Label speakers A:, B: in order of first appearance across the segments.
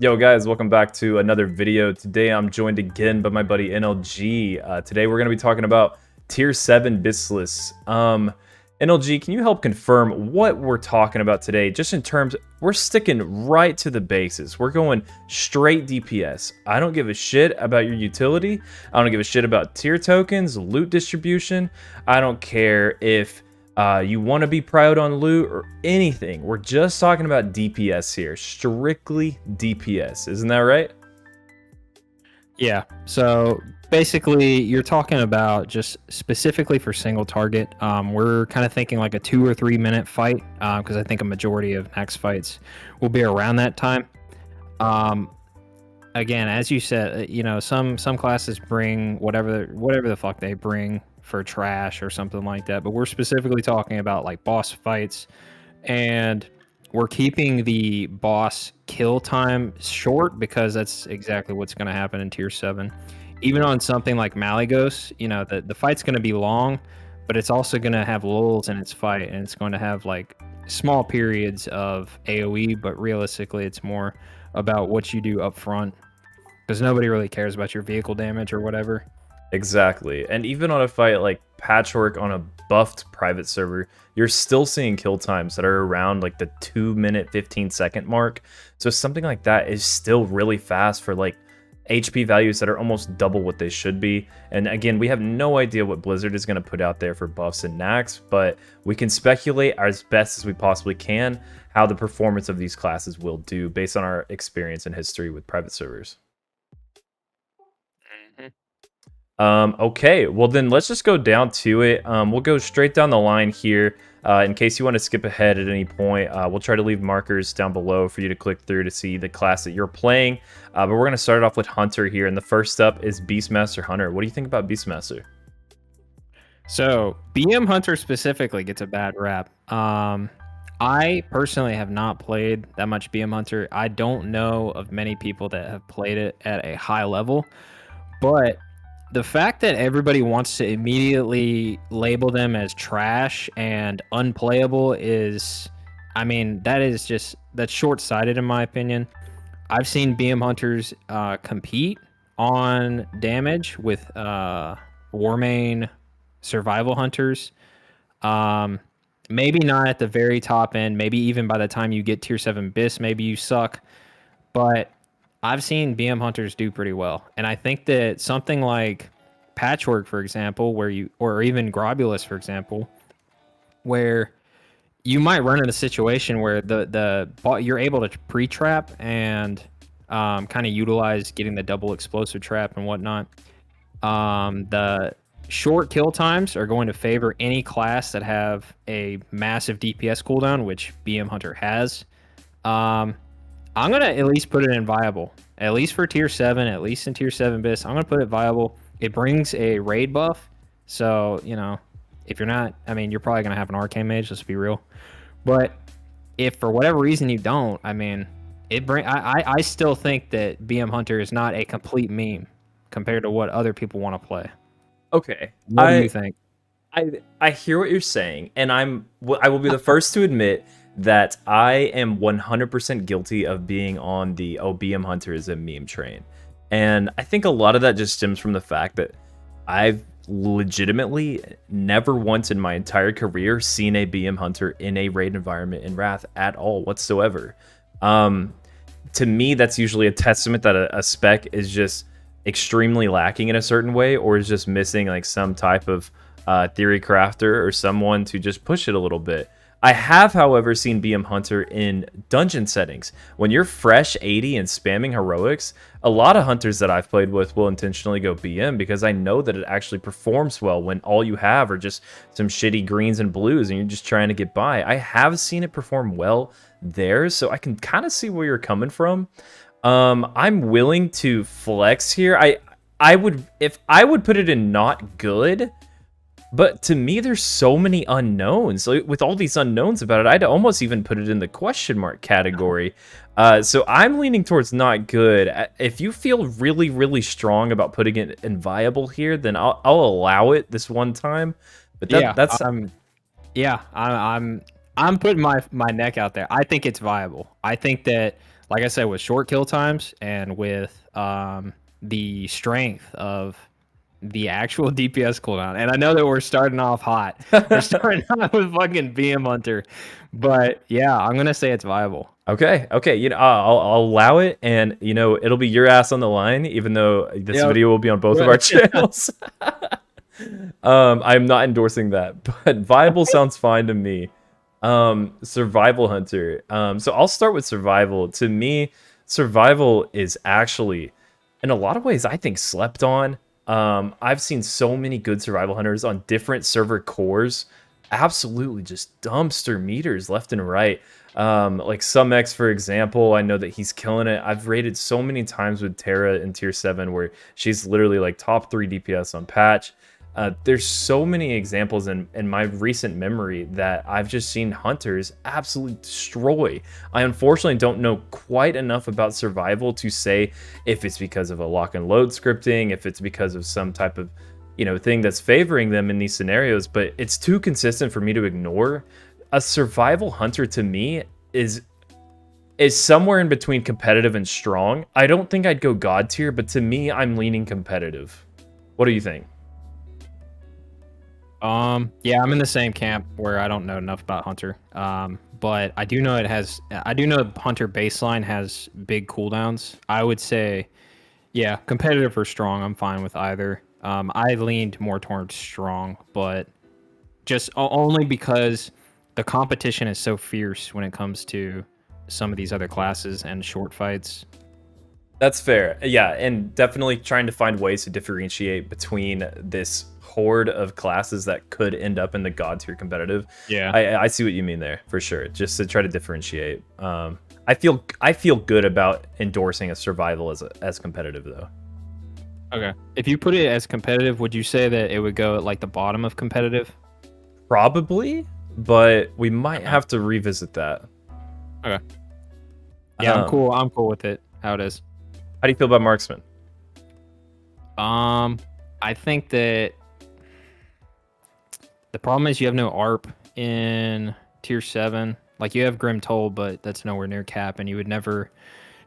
A: Yo guys, welcome back to another video. Today I'm joined again by my buddy NLG. Today we're going to be talking about Tier 7 Bislis. NLG, can you help confirm what we're talking about today? Just in terms, we're sticking right to the bases. We're going straight DPS. I don't give a shit about your utility. I don't give a shit about tier tokens, loot distribution. I don't care if you want to be proud on loot or anything. We're just talking about DPS here. Strictly DPS. Isn't that right?
B: Yeah. So basically, you're talking about just specifically for single target. We're kind of thinking like a 2 or 3 minute fight because I think a majority of next fights will be around that time. Again, as you said, some classes bring whatever the fuck they bring for trash or something like that. But we're specifically talking about like boss fights, and we're keeping the boss kill time short because that's exactly what's going to happen in tier 7. Even on something like Malygos, the fight's going to be long, but it's also going to have lulls in its fight, and it's going to have like small periods of AoE, but realistically it's more about what you do up front because nobody really cares about your vehicle damage or whatever.
A: Exactly. And even on a fight like Patchwork on a buffed private server, you're still seeing kill times that are around like the 2-minute 15-second mark. So something like that is still really fast for like HP values that are almost double what they should be. And again, we have no idea what Blizzard is going to put out there for buffs and knacks, but we can speculate as best as we possibly can how the performance of these classes will do based on our experience and history with private servers. Okay, well then let's just go down to it. We'll go straight down the line here. In case you want to skip ahead at any point, we'll try to leave markers down below for you to click through to see the class that you're playing. But we're going to start off with Hunter here, and the first up is Beastmaster Hunter. What do you think about Beastmaster?
B: So BM Hunter specifically gets a bad rap. I personally have not played that much BM Hunter. I don't know of many people that have played it at a high level, but the fact that everybody wants to immediately label them as trash and unplayable is, that's short-sighted in my opinion. I've seen BM Hunters compete on damage with Warmane survival hunters. Maybe not at the very top end. Maybe even by the time you get tier 7 Bis, maybe you suck. But I've seen BM Hunters do pretty well. And I think that something like Patchwork, for example, or even Grobulus, for example, where you might run in a situation where you're able to pre-trap and kind of utilize getting the double explosive trap and whatnot. The short kill times are going to favor any class that have a massive DPS cooldown, which BM Hunter has. I'm going to at least put it in viable, at least for tier 7, at least in tier 7 Bis. I'm going to put it viable. It brings a raid buff. So, if you're not, you're probably going to have an arcane mage, let's be real. But if for whatever reason you don't, I still think that BM Hunter is not a complete meme compared to what other people want to play.
A: Okay.
B: What do you think?
A: I hear what you're saying, and I will be the first to admit that I am 100% guilty of being on the BM Hunter is a meme train. And I think a lot of that just stems from the fact that I've legitimately never once in my entire career seen a BM Hunter in a raid environment in Wrath at all whatsoever. To me, that's usually a testament that a spec is just extremely lacking in a certain way, or is just missing like some type of theory crafter or someone to just push it a little bit. I have, however, seen BM Hunter in dungeon settings. When you're fresh 80 and spamming heroics, a lot of hunters that I've played with will intentionally go BM because I know that it actually performs well when all you have are just some shitty greens and blues and you're just trying to get by. I have seen it perform well there, so I can kind of see where you're coming from. I'm willing to flex here. I would put it in not good. But to me, there's so many unknowns. Like, with all these unknowns about it, I'd almost even put it in the question mark category. So I'm leaning towards not good. If you feel really, really strong about putting it in viable here, then I'll allow it this one time. But
B: I'm putting my neck out there. I think it's viable. I think that like I said, with short kill times and with the strength of the actual DPS cooldown. And I know that we're starting off hot. We're starting off with fucking BM Hunter. But yeah, I'm going to say it's viable.
A: Okay, okay, I'll allow it, and it'll be your ass on the line, even though this video will be on both of our channels. I'm not endorsing that, but viable sounds fine to me. Survival Hunter. So I'll start with survival. To me, survival is actually, in a lot of ways, I think slept on. I've seen so many good survival hunters on different server cores, absolutely just dumpster meters left and right. Like SumX, for example, I know that he's killing it. I've rated so many times with Terra in tier 7 where she's literally like top 3 DPS on patch. There's so many examples in my recent memory that I've just seen hunters absolutely destroy. I unfortunately don't know quite enough about survival to say if it's because of a lock and load scripting, if it's because of some type of thing that's favoring them in these scenarios, but it's too consistent for me to ignore. A survival hunter to me is somewhere in between competitive and strong. I don't think I'd go god tier, but to me, I'm leaning competitive. What do you think?
B: Yeah, I'm in the same camp where I don't know enough about Hunter. But I do know Hunter baseline has big cooldowns. I would say, yeah, competitive or strong, I'm fine with either. I leaned more towards strong, but just only because the competition is so fierce when it comes to some of these other classes and short fights.
A: That's fair. Yeah, and definitely trying to find ways to differentiate between this horde of classes that could end up in the god tier competitive.
B: Yeah,
A: I see what you mean there for sure. Just to try to differentiate. I feel good about endorsing a survival as competitive though.
B: okay. If you put it as competitive, would you say that it would go at like the bottom of competitive?
A: Probably, but we might have to revisit that.
B: Okay. Yeah, I'm cool. I'm cool with it. How it is.
A: How do you feel about marksman?
B: I think that the problem is you have no ARP in tier 7. Like you have Grim Toll, but that's nowhere near cap, and you would never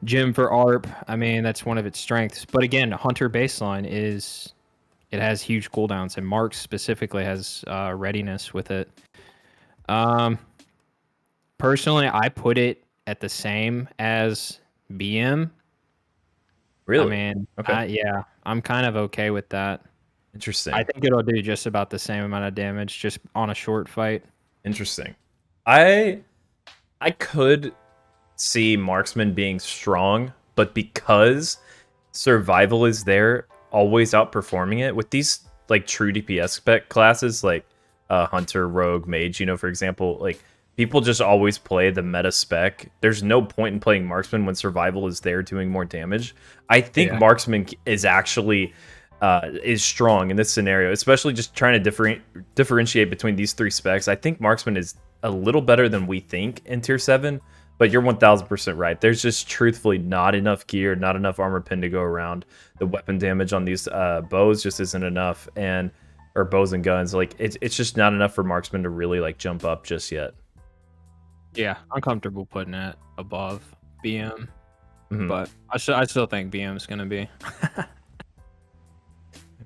B: gym for ARP. I mean, that's one of its strengths. But again, Hunter baseline it has huge cooldowns, and Marks specifically has readiness with it. Personally, I put it at the same as BM.
A: Really?
B: I mean,
A: okay.
B: yeah, I'm kind of okay with that.
A: Interesting.
B: I think it'll do just about the same amount of damage just on a short fight.
A: Interesting. I could see marksman being strong, but because survival is there, always outperforming it with these like true DPS spec classes like hunter, rogue, mage, for example, like people just always play the meta spec. There's no point in playing marksman when survival is there doing more damage. I think marksman is actually is strong in this scenario, especially just trying to differentiate between these 3 specs. I think marksman is a little better than we think in tier 7, but you're 1000% right. There's just truthfully not enough gear, not enough armor pin to go around. The weapon damage on these bows just isn't enough, or bows and guns, like it's just not enough for marksman to really like jump up just yet.
B: Yeah, I'm comfortable putting it above BM, but I still think BM's gonna be.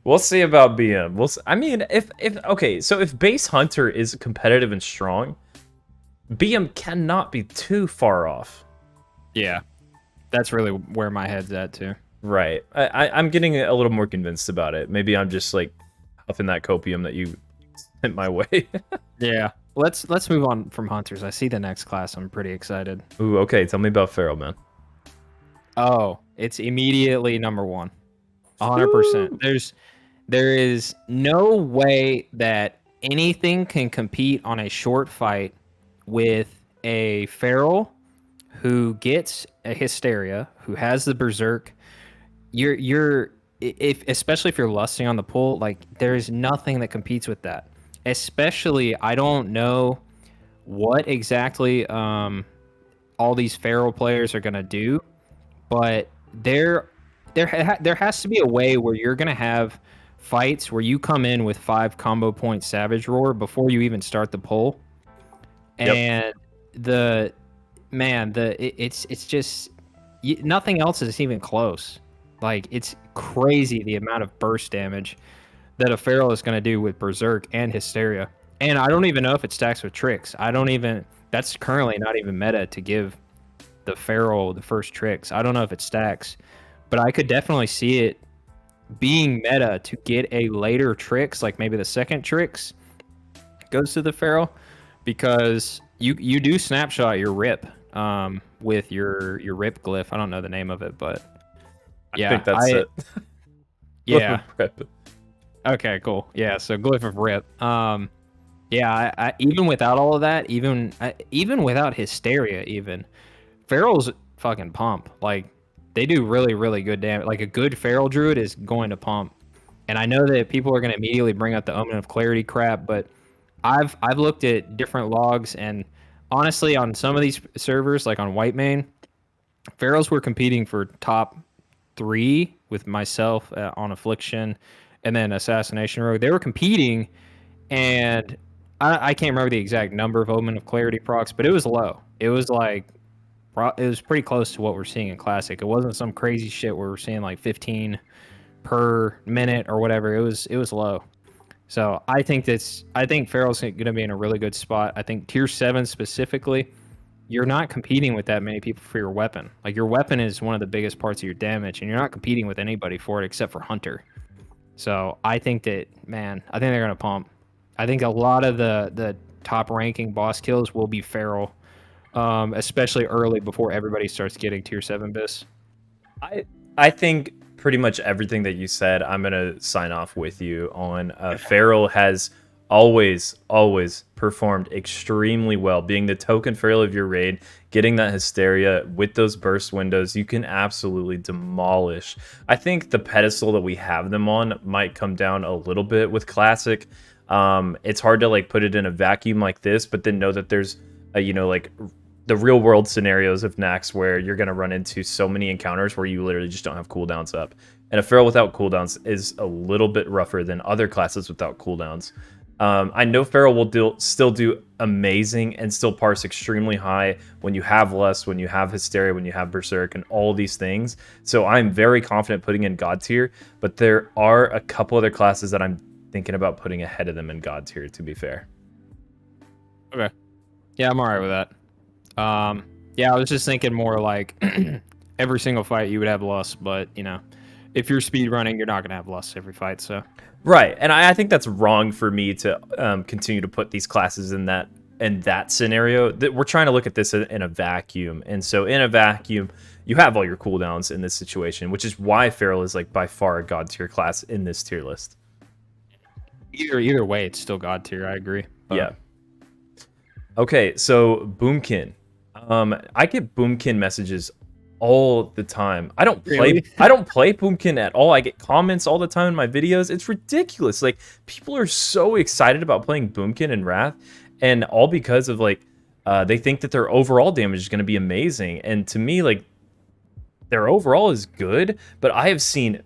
A: We'll see about BM. I mean, if okay, so if base hunter is competitive and strong, BM cannot be too far off.
B: Yeah, that's really where my head's at too.
A: Right. I'm getting a little more convinced about it. Maybe I'm just like huffing that copium that you sent my way.
B: Yeah. Let's move on from hunters. I see the next class. I'm pretty excited.
A: Ooh, okay. Tell me about feral, man.
B: Oh, it's immediately number 1. 100%. There is no way that anything can compete on a short fight with a feral who gets a hysteria, who has the berserk. Especially if you're lusting on the pull, like there's nothing that competes with that. Especially, I don't know what exactly all these feral players are gonna do, but there has to be a way where you're gonna have fights where you come in with 5 combo point Savage Roar before you even start the pull, and it's just nothing else is even close. Like, it's crazy the amount of burst damage that a Feral is going to do with Berserk and Hysteria. And I don't even know if it stacks with Tricks. That's currently not even meta to give the Feral the first Tricks. I don't know if it stacks, but I could definitely see it being meta to get a later Tricks, like maybe the second Tricks goes to the Feral, because you do snapshot your rip with your rip glyph. I don't know the name of it, but yeah,
A: I think that's it.
B: Yeah. Okay, cool. Yeah, so glyph of rip. Yeah, I even without all of that, even without hysteria, even Feral's fucking pump. Like, they do really, really good damage. Like, a good Feral Druid is going to pump. And I know that people are going to immediately bring up the Omen of Clarity crap, but I've looked at different logs, and honestly, on some of these servers, like on Whitemane, Ferals were competing for top 3 with myself on Affliction, and then Assassination Rogue. They were competing, and I can't remember the exact number of Omen of Clarity procs, but it was low. It was like, it was pretty close to what we're seeing in Classic. It wasn't some crazy shit where we're seeing like 15 per minute or whatever. It was low. So I think Feral's going to be in a really good spot. I think tier 7 specifically, you're not competing with that many people for your weapon. Like, your weapon is one of the biggest parts of your damage, and you're not competing with anybody for it except for Hunter. So I think they're going to pump. I think a lot of the top ranking boss kills will be Feral, especially early before everybody starts getting tier 7 bis.
A: I think pretty much everything that you said, I'm gonna sign off with you on. Feral has always performed extremely well, being the token Feral of your raid, getting that Hysteria with those burst windows. You can absolutely demolish. I think the pedestal that we have them on might come down a little bit with Classic. It's hard to like put it in a vacuum like this, but then know that there's like the real world scenarios of Nax where you're going to run into so many encounters where you literally just don't have cooldowns up. And a Feral without cooldowns is a little bit rougher than other classes without cooldowns. I know Feral will still do amazing and still parse extremely high when you have Lust, when you have Hysteria, when you have Berserk, and all these things. So I'm very confident putting in God tier, but there are a couple other classes that I'm thinking about putting ahead of them in God tier, to be fair.
B: Okay. Yeah, I'm alright with that. Yeah, I was just thinking more like every single fight you would have Lust, but if you're speed running, you're not gonna have Lust every fight. So
A: right, and I think that's wrong for me to continue to put these classes in that scenario. That we're trying to look at this in a vacuum, and so in a vacuum, you have all your cooldowns in this situation, which is why Feral is like by far a god tier class in this tier list.
B: Either way, it's still god tier. I agree.
A: Yeah. Okay, so Boomkin. I get Boomkin messages all the time. I don't play Boomkin at all. I get comments all the time in my videos. It's ridiculous. Like, people are so excited about playing Boomkin and Wrath, and all because of like they think that their overall damage is going to be amazing. And to me, like, their overall is good, but I have seen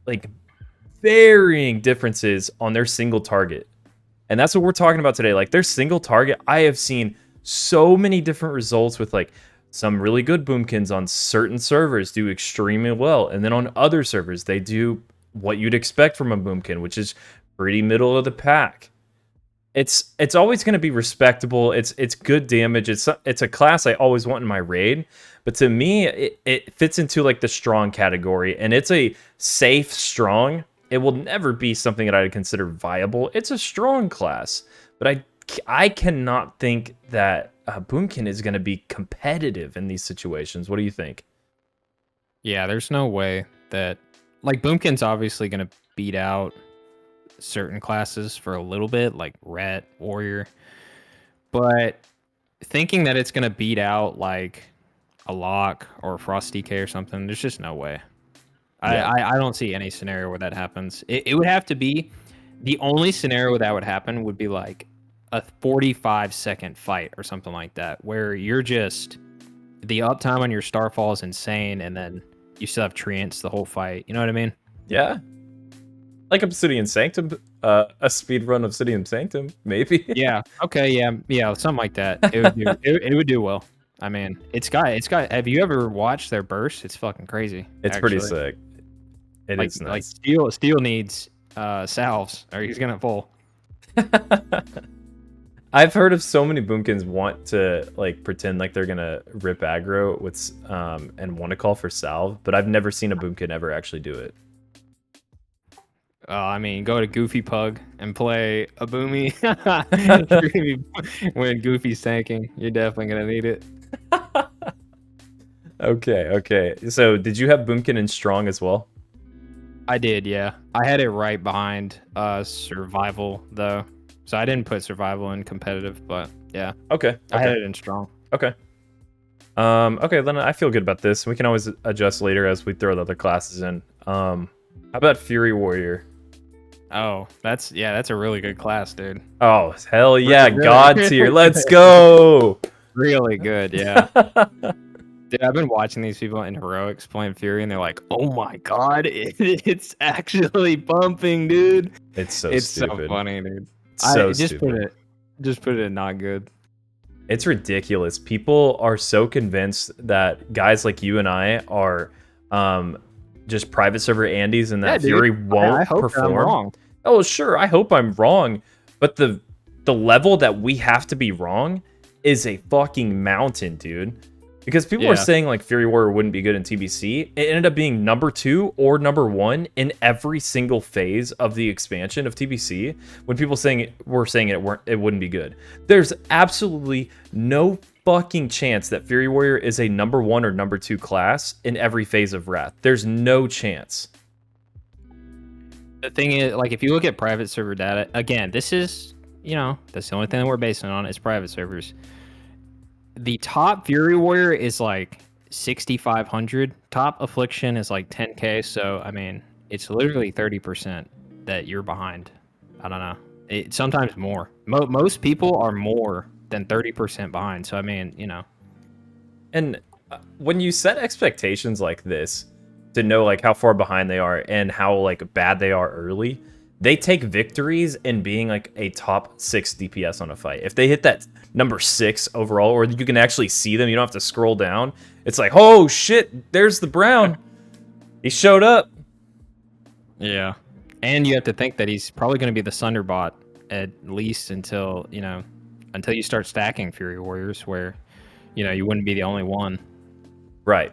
A: like varying differences on their single target. And that's what we're talking about today. Like, their single target, I have seen so many different results with like some really good Boomkins on certain servers do extremely well. And then on other servers, they do what you'd expect from a Boomkin, which is pretty middle of the pack. It's always going to be respectable. It's good damage. It's a class I always want in my raid. But to me, it fits into like the strong category. And it's a safe strong. It will never be something that I would consider viable. It's a strong class, but I cannot think that Boomkin is going to be competitive in these situations. What do you think?
B: Yeah, there's no way that, like, Boomkin's obviously going to beat out certain classes for a little bit, like Ret, Warrior, but thinking that it's going to beat out like a Lock or Frost DK or something, there's just no way. Yeah. I don't see any scenario where that happens. It would have to be, the only scenario that would happen would be like a 45-second fight or something like that, where you're just, the uptime on your Starfall is insane, and then you still have treants the whole fight. You know what I mean?
A: Yeah. Like Obsidian Sanctum, a speed run of Obsidian Sanctum, maybe.
B: Yeah. Okay. Yeah. Something like that. It would do well. I mean, it's got. Have you ever watched their burst? It's fucking crazy.
A: It's pretty
B: Actually,
A: sick. It is
B: like
A: nice.
B: steel needs salves or he's gonna pull.
A: I've heard of so many boomkins want to like pretend like they're gonna rip aggro with and want to call for salve, but I've never seen a boomkin ever actually do it.
B: I mean, go to Goofy Pug and play a boomy. When Goofy's tanking, you're definitely gonna need it.
A: Okay, okay. So did you have boomkin in strong as well?
B: I did, yeah. I had it right behind survival though, so I didn't put survival in competitive, but yeah,
A: Okay,
B: I had
A: okay,
B: it in strong.
A: okay. Okay, then I feel good about this. We can always adjust later as we throw the other classes in. How about Fury Warrior?
B: Oh, that's a really good class, dude.
A: Oh, hell yeah,
B: Really,
A: God tier. Let's go.
B: really good, yeah. Dude, I've been watching these people in heroics playing Fury, and they're like, "Oh my god, it's actually pumping, dude!"
A: It's so
B: It's
A: stupid.
B: so funny, dude.
A: So
B: I
A: stupid.
B: just put it in not good.
A: It's ridiculous. People are so convinced that guys like you and I are just private server Andes and
B: Yeah,
A: that
B: dude.
A: Fury
B: I
A: won't
B: hope that I'm
A: perform.
B: wrong.
A: Oh, sure. I hope I'm wrong, but the level that we have to be wrong is a fucking mountain, dude. Because people are
B: Yeah.
A: saying like Fury Warrior wouldn't be good in TBC. It ended up being number 2 or number 1 in every single phase of the expansion of TBC. When people were saying it wouldn't be good. There's absolutely no fucking chance that Fury Warrior is a number 1 or number 2 class in every phase of Wrath. There's no chance.
B: The thing is, like, if you look at private server data, again, this is, that's the only thing that we're basing it on is private servers. The top Fury Warrior is like 6,500. Top Affliction is like 10K. So, I mean, it's literally 30% that you're behind. I don't know. Sometimes more. Most people are more than 30% behind. So, I mean,
A: And when you set expectations like this to know like how far behind they are and how like bad they are early, they take victories in being like a top 6 DPS on a fight. If they hit that number 6 overall, or you can actually see them, you don't have to scroll down. It's like, oh shit, there's the Brown. He showed up.
B: Yeah. And you have to think that he's probably going to be the Sunderbot at least until you start stacking Fury Warriors where, you wouldn't be the only one.
A: Right.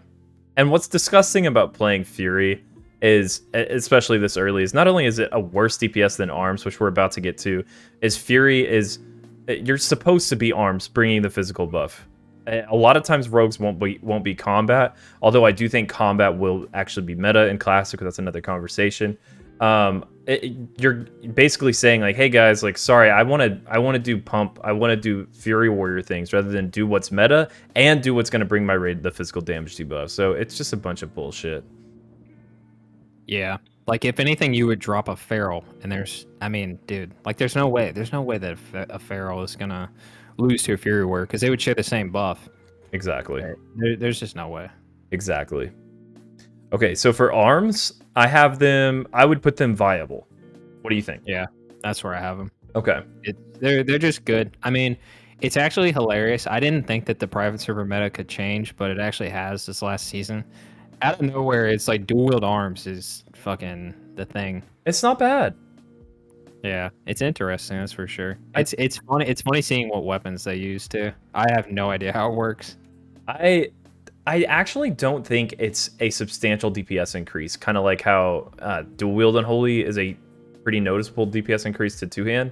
A: And what's disgusting about playing Fury is, especially this early, is not only is it a worse DPS than Arms, which we're about to get to, is Fury is, you're supposed to be Arms, bringing the physical buff. A lot of times rogues won't be combat, although I do think combat will actually be meta in Classic, but that's another conversation. You're basically saying like, hey guys, like, sorry, I want to do pump, I want to do Fury Warrior things rather than do what's meta and do what's going to bring my raid the physical damage debuff. So it's just a bunch of bullshit.
B: Yeah. Like, if anything, you would drop a Feral, and dude, like, there's no way that a Feral is gonna lose to a Fury Warrior, because they would share the same buff.
A: Exactly.
B: There's just no way.
A: Exactly. Okay, so for Arms, I would put them viable. What do you think?
B: Yeah, that's where I have them.
A: Okay.
B: They're just good. I mean, it's actually hilarious. I didn't think that the private server meta could change, but it actually has this last season. Out of nowhere, it's like dual wield arms is fucking the thing.
A: It's not bad.
B: Yeah, it's interesting, that's for sure. It's funny. It's funny seeing what weapons they use too. I have no idea how it works.
A: I actually don't think it's a substantial DPS increase. Kind of like how dual wield Unholy is a pretty noticeable DPS increase to 2-hand.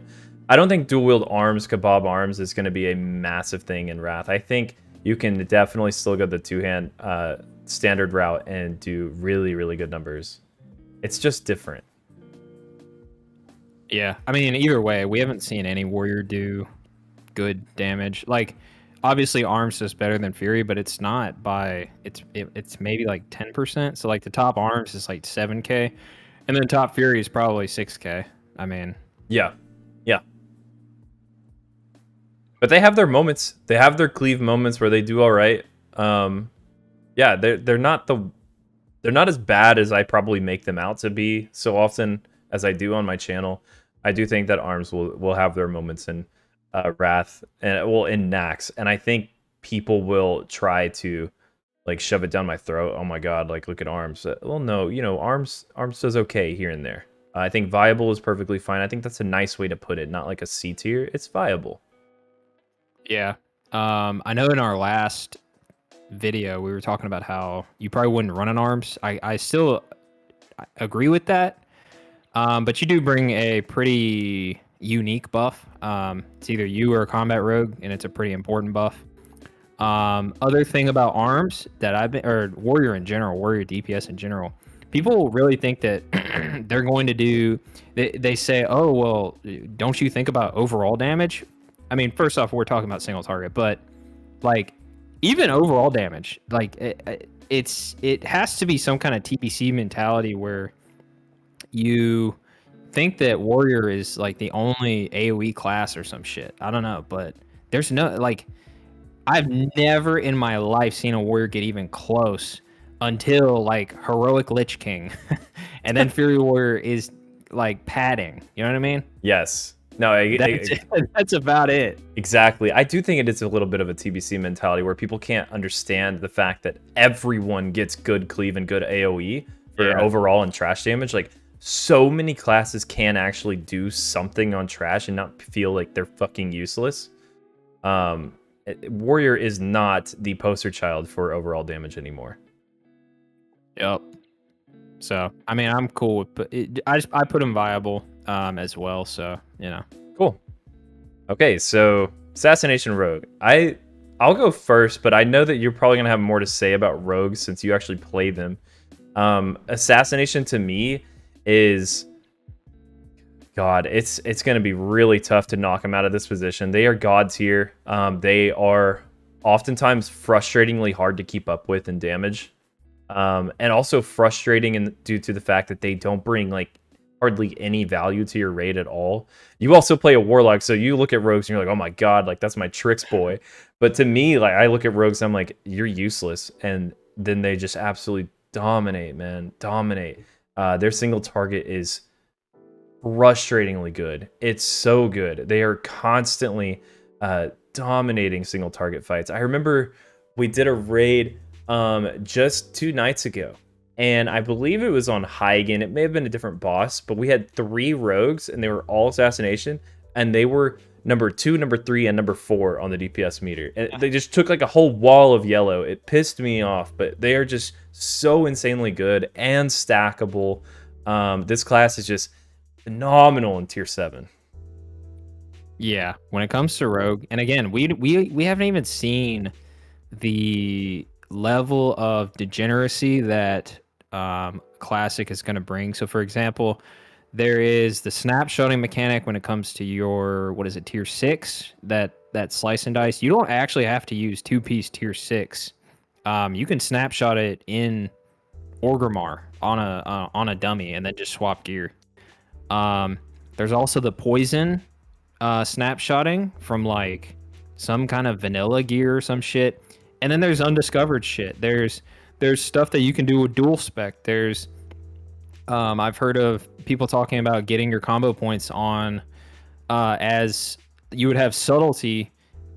A: I don't think dual wield arms, kebab arms, is going to be a massive thing in Wrath. I think you can definitely still go the 2-hand standard route and do really, really good numbers. It's just different.
B: Yeah, I mean, either way, we haven't seen any warrior do good damage. Like, obviously, arms is better than Fury, but it's not by it's maybe like 10%. So like the top arms is like 7K, and then top Fury is probably 6K. I mean,
A: Yeah, yeah. But they have their moments. They have their cleave moments where they do all right. Yeah, they're not as bad as I probably make them out to be so often as I do on my channel. I do think that Arms will have their moments in Wrath and in Nax, and I think people will try to like shove it down my throat. Oh my god, like look at arms. Well, no, you know, arms does okay here and there. I think viable is perfectly fine. I think that's a nice way to put it. Not like a C tier. It's viable.
B: Yeah. I know in our last video we were talking about how you probably wouldn't run an arms. I still agree with that. But you do bring a pretty unique buff. It's either you or a combat rogue, and it's a pretty important buff. Other thing about arms that I've been, or warrior in general, warrior DPS in general, people really think that they're going to do. They say, "Oh, well, don't you think about overall damage?" I mean, first off, we're talking about single target, but like even overall damage, like it has to be some kind of TPC mentality where you think that warrior is like the only AoE class or some shit. I don't know, but there's no like I've never in my life seen a warrior get even close until like heroic Lich King, and then Fury Warrior is like padding. You know what I mean?
A: Yes. No,
B: That's about it.
A: exactly. I do think it is a little bit of a TBC mentality where people can't understand the fact that everyone gets good cleave and good AoE for overall and trash damage. Like, so many classes can actually do something on trash and not feel like they're fucking useless. Warrior is not the poster child for overall damage anymore.
B: Yep. So, I mean, I'm cool with, but I put him viable as well. So, you know.
A: Cool. Okay, so Assassination Rogue. I'll go first, but I know that you're probably gonna have more to say about rogues since you actually play them. Assassination to me is God. It's gonna be really tough to knock them out of this position. They are god tier. They are oftentimes frustratingly hard to keep up with in damage. And also frustrating due to the fact that they don't bring like hardly any value to your raid at all. You also play a warlock, so you look at rogues and you're like, oh my god, like that's my tricks boy. But to me, like I look at rogues and I'm like, you're useless, and then they just absolutely dominate, man, dominate. Their single target is frustratingly good. It's so good. They are constantly dominating single target fights. I remember we did a raid just 2 nights ago, and I believe it was on Heigen. It may have been a different boss, but we had 3 rogues and they were all assassination, and they were number 2, number 3, and number 4 on the DPS meter. And they just took like a whole wall of yellow. It pissed me off, but they are just so insanely good and stackable. This class is just phenomenal in tier 7.
B: Yeah, when it comes to rogue, and again, we haven't even seen the level of degeneracy that classic is going to bring. So for example, there is the snapshotting mechanic when it comes to your, what is it, tier 6, that slice and dice. You don't actually have to use 2-piece tier 6. You can snapshot it in Orgrimmar on a dummy and then just swap gear. There's also the poison snapshotting from like some kind of vanilla gear or some shit. And then there's undiscovered shit. There's stuff that you can do with dual spec. There's I've heard of people talking about getting your combo points on as you would have subtlety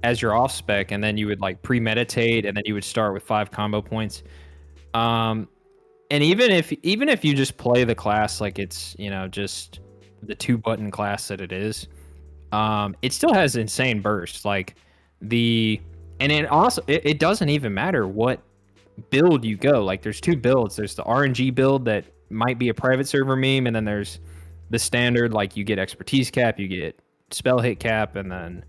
B: as your off spec, and then you would like premeditate, and then you would start with 5 combo points. And even if you just play the class like it's, you know, just the 2-button class that it is, it still has insane burst. Like and it also it doesn't even matter what build you go. Like there's 2 builds. There's the RNG build that might be a private server meme, and then there's the standard, like you get expertise cap, you get spell hit cap, and then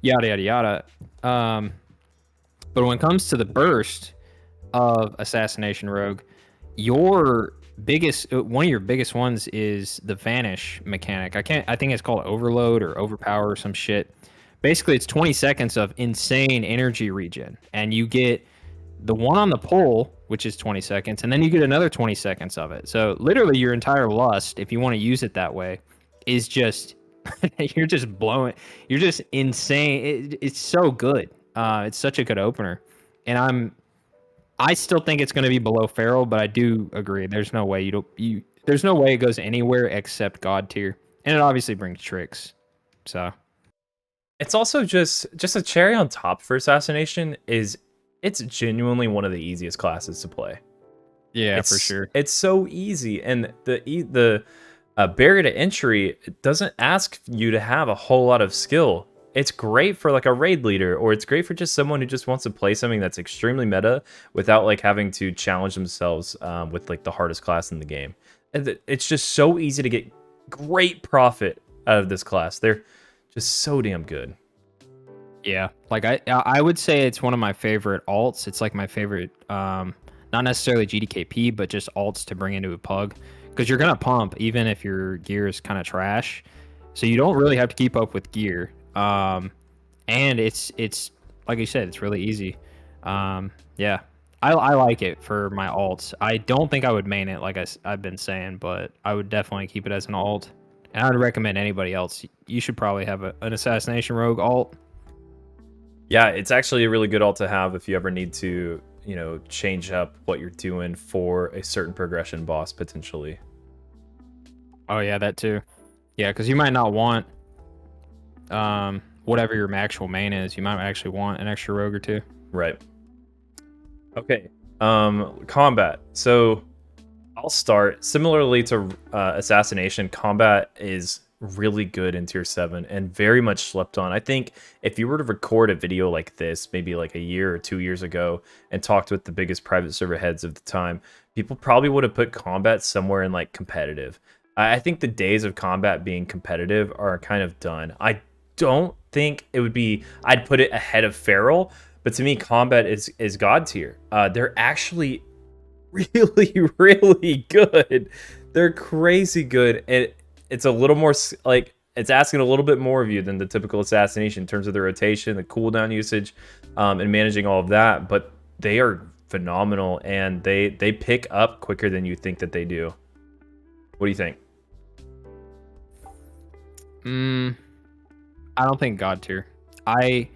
B: yada yada yada. But when it comes to the burst of Assassination Rogue, your biggest one of your biggest ones is the vanish mechanic. I think it's called overload or overpower or some shit. Basically, it's 20 seconds of insane energy regen, and you get the one on the pole, which is 20 seconds, and then you get another 20 seconds of it. So literally your entire lust, if you want to use it that way, is just you're just blowing. You're just insane. It's so good. It's such a good opener, and I still think it's going to be below Feral, but I do agree. There's no way there's no way it goes anywhere except God tier, and it obviously brings tricks. So
A: It's also just a cherry on top for assassination is it's genuinely one of the easiest classes to play.
B: Yeah, for sure.
A: It's so easy, and the barrier to entry doesn't ask you to have a whole lot of skill. It's great for like a raid leader, or it's great for just someone who just wants to play something that's extremely meta without like having to challenge themselves with like the hardest class in the game. And it's just so easy to get great profit out of this class. They're just so damn good.
B: Yeah, like I would say it's one of my favorite alts. It's like my favorite, not necessarily GDKP, but just alts to bring into a pug, because you're gonna pump even if your gear is kind of trash, so you don't really have to keep up with gear. And it's like you said, it's really easy. Yeah, I like it for my alts. I don't think I would main it like I've been saying, but I would definitely keep it as an alt. And I would recommend anybody else. You should probably have an assassination rogue alt.
A: Yeah, it's actually a really good alt to have if you ever need to, you know, change up what you're doing for a certain progression boss potentially.
B: Oh yeah, that too. Yeah, because you might not want whatever your actual main is. You might actually want an extra rogue or two.
A: Right. Okay. Combat. So I'll start similarly to assassination. Combat is really good in tier 7 and very much slept on. I think if you were to record a video like this maybe like a year or 2 years ago and talked with the biggest private server heads of the time, people probably would have put combat somewhere in like competitive. I think the days of combat being competitive are kind of done. I don't think it would be, I'd put it ahead of feral, but to me combat is god tier. They're actually really really good. They're crazy good, and it's a little more like it's asking a little bit more of you than the typical assassination in terms of the rotation, the cooldown usage, and managing all of that. But they are phenomenal, and they pick up quicker than you think that they do. What do you think?
B: I don't think god tier.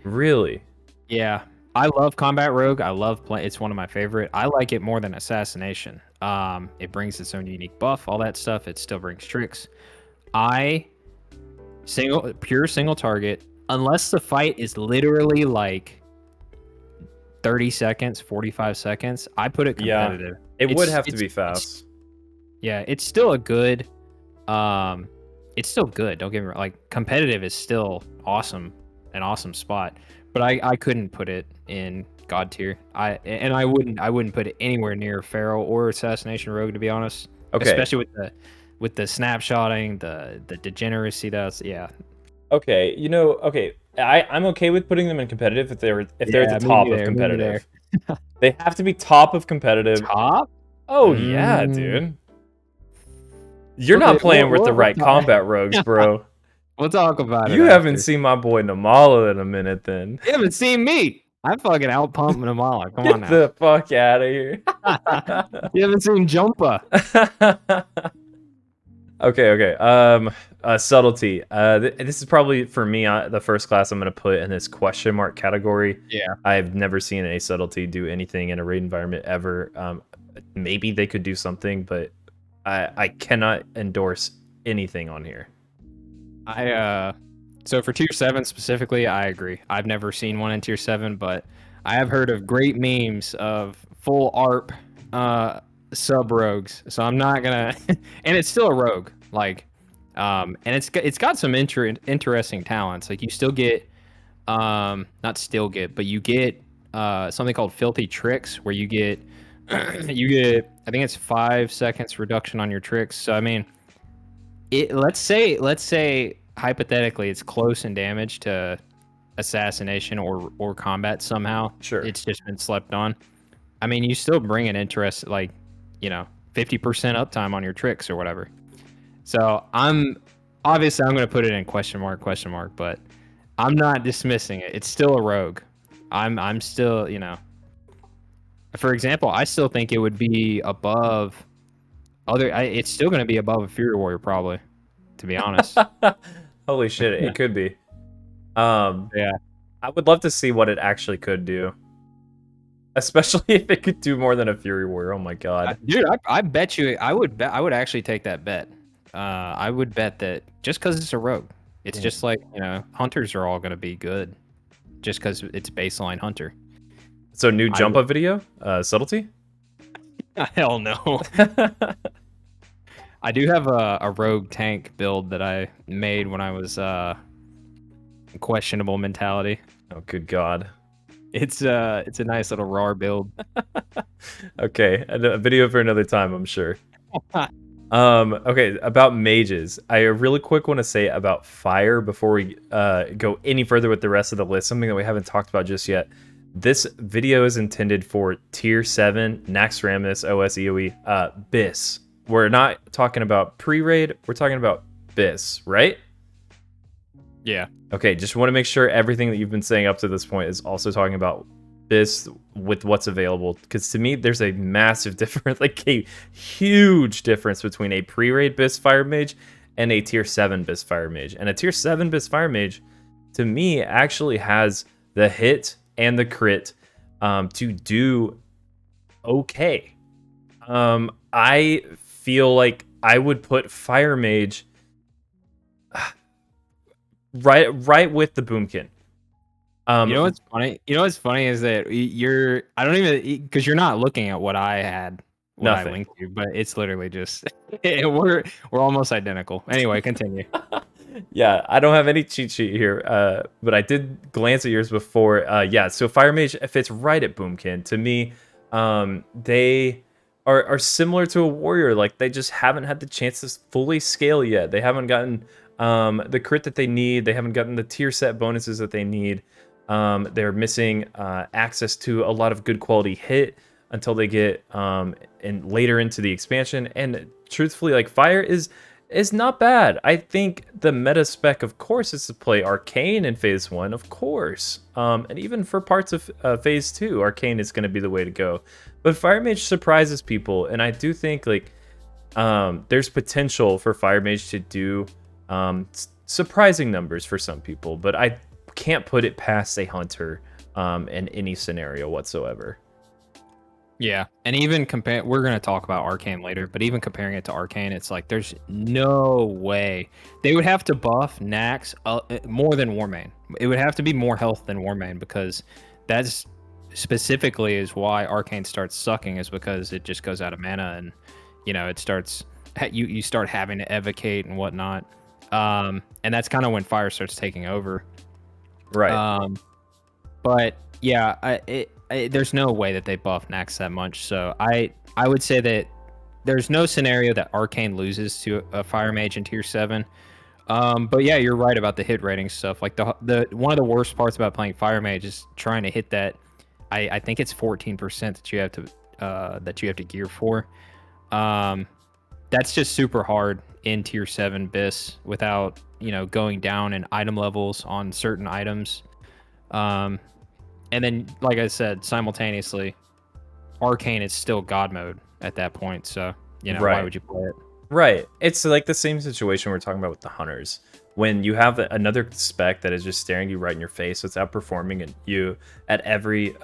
A: Really?
B: Yeah, I love combat rogue. I love play. It's one of my favorite. I like it more than assassination. It brings its own unique buff, all that stuff. It still brings tricks. Pure single target, unless the fight is literally like 30 seconds, 45 seconds. I put it competitive.
A: Yeah, it would have to be fast.
B: Yeah, it's still a good. It's still good. Don't get me wrong. Like competitive is still awesome, an awesome spot. But I couldn't put it in god tier. I wouldn't put it anywhere near feral or assassination rogue, to be honest.
A: Okay.
B: Especially with the snapshotting, the degeneracy. That's yeah.
A: Okay, you know, okay, I'm okay with putting them in competitive if they're at the top of competitive. They have to be top of competitive.
B: Top?
A: Oh yeah, dude. You're not playing with the right combat rogues, bro.
B: We'll talk about it.
A: You haven't seen my boy Namala in a minute, then.
B: You haven't seen me. I'm fucking out pumping Namala. Come on now.
A: Get the fuck out of here.
B: You haven't seen Jumpa.
A: Okay. Subtlety. This is probably for me the first class I'm gonna put in this question mark category.
B: Yeah.
A: I've never seen a subtlety do anything in a raid environment ever. Maybe they could do something, but I cannot endorse anything on here.
B: So for tier 7 specifically, I agree. I've never seen one in tier 7, but I have heard of great memes of full ARP sub rogues. So I'm not gonna and it's still a rogue. Like and it's got some interesting talents. Like you still get not still get, but you get something called filthy tricks where you get I think it's 5 seconds reduction on your tricks. So I mean let's say hypothetically it's close in damage to assassination or combat somehow.
A: Sure.
B: It's just been slept on. I mean, you still bring an interest, like, 50% uptime on your tricks or whatever. So I'm going to put it in question mark, but I'm not dismissing it. It's still a rogue. I'm still, for example, I still think it would be above it's still going to be above a Fury Warrior probably, to be honest.
A: Holy shit, it could be.
B: Yeah.
A: I would love to see what it actually could do. Especially if it could do more than a Fury Warrior. Oh my god.
B: Dude, I bet you I would actually take that bet. I would bet that just because it's a rogue, It's just like, hunters are all going to be good just because it's baseline hunter.
A: So new jump up video, subtlety.
B: Hell no. I do have a rogue tank build that I made when I was questionable mentality.
A: Oh, good God.
B: It's a nice little raw build.
A: Okay, a video for another time, I'm sure. Okay, about mages. I really quick want to say about fire before we go any further with the rest of the list, something that we haven't talked about just yet. This video is intended for tier 7, Naxxramas, OS, EOE, BIS. We're not talking about pre-raid, we're talking about BIS, right?
B: Yeah.
A: Okay, just want to make sure everything that you've been saying up to this point is also talking about BIS with what's available. Because to me, there's a massive difference, like a huge difference between a pre-raid BIS Fire Mage and a tier 7 BIS Fire Mage. And a tier 7 BIS Fire Mage, to me, actually has the hit and the crit to do okay. I feel like I would put Fire Mage right with the Boomkin.
B: You know what's funny? You know what's funny is that I don't even, because you're not looking at what I had, I linked you, but it's literally just we're almost identical. Anyway, continue.
A: Yeah, I don't have any cheat sheet here, but I did glance at yours before. Yeah, so Fire Mage fits right at Boomkin. To me, they are similar to a warrior. Like, they just haven't had the chance to fully scale yet. They haven't gotten the crit that they need. They haven't gotten the tier set bonuses that they need. They're missing access to a lot of good quality hit until they get later into the expansion. And truthfully, like, fire is not bad. I think the meta spec, of course, is to play Arcane in Phase 1, of course. And even for parts of Phase 2, Arcane is going to be the way to go. But Fire Mage surprises people, and I do think, like, there's potential for Fire Mage to do surprising numbers for some people, but I can't put it past a Hunter in any scenario whatsoever.
B: Yeah, and even we're going to talk about Arcane later, but even comparing it to Arcane, it's like there's no way. They would have to buff Nax more than Warmane. It would have to be more health than Warmane, because that's specifically is why Arcane starts sucking, is because it just goes out of mana, and it starts, you start having to evocate and whatnot. And that's kind of when fire starts taking over.
A: Right.
B: But yeah, there's no way that they buff Nax that much. So I would say that there's no scenario that Arcane loses to a Fire Mage in tier 7. But yeah, you're right about the hit rating stuff. Like the one of the worst parts about playing Fire Mage is trying to hit that. I think it's 14% that you have to gear for. That's just super hard in tier 7 BIS without going down in item levels on certain items. And then, like I said, simultaneously, Arcane is still God mode at that point. So,
A: right.
B: Why would you play it?
A: Right. It's like the same situation we're talking about with the Hunters. When you have another spec that is just staring you right in your face, so it's outperforming you at every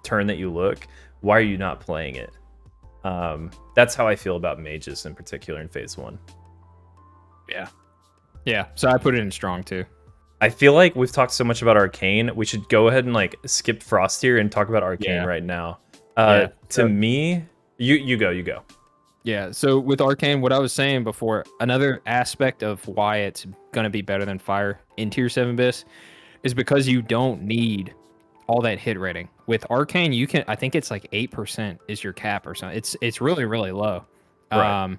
A: turn that you look, why are you not playing it? That's how I feel about mages in particular in Phase 1.
B: Yeah. Yeah. So I put it in strong too.
A: I feel like we've talked so much about Arcane. We should go ahead and like skip Frostier and talk about Arcane right now. To me, you go.
B: Yeah. So with Arcane, what I was saying before, another aspect of why it's going to be better than Fire in tier 7 BIS is because you don't need all that hit rating. With Arcane, you can, I think it's like 8% is your cap or something. It's really, really low.
A: Right.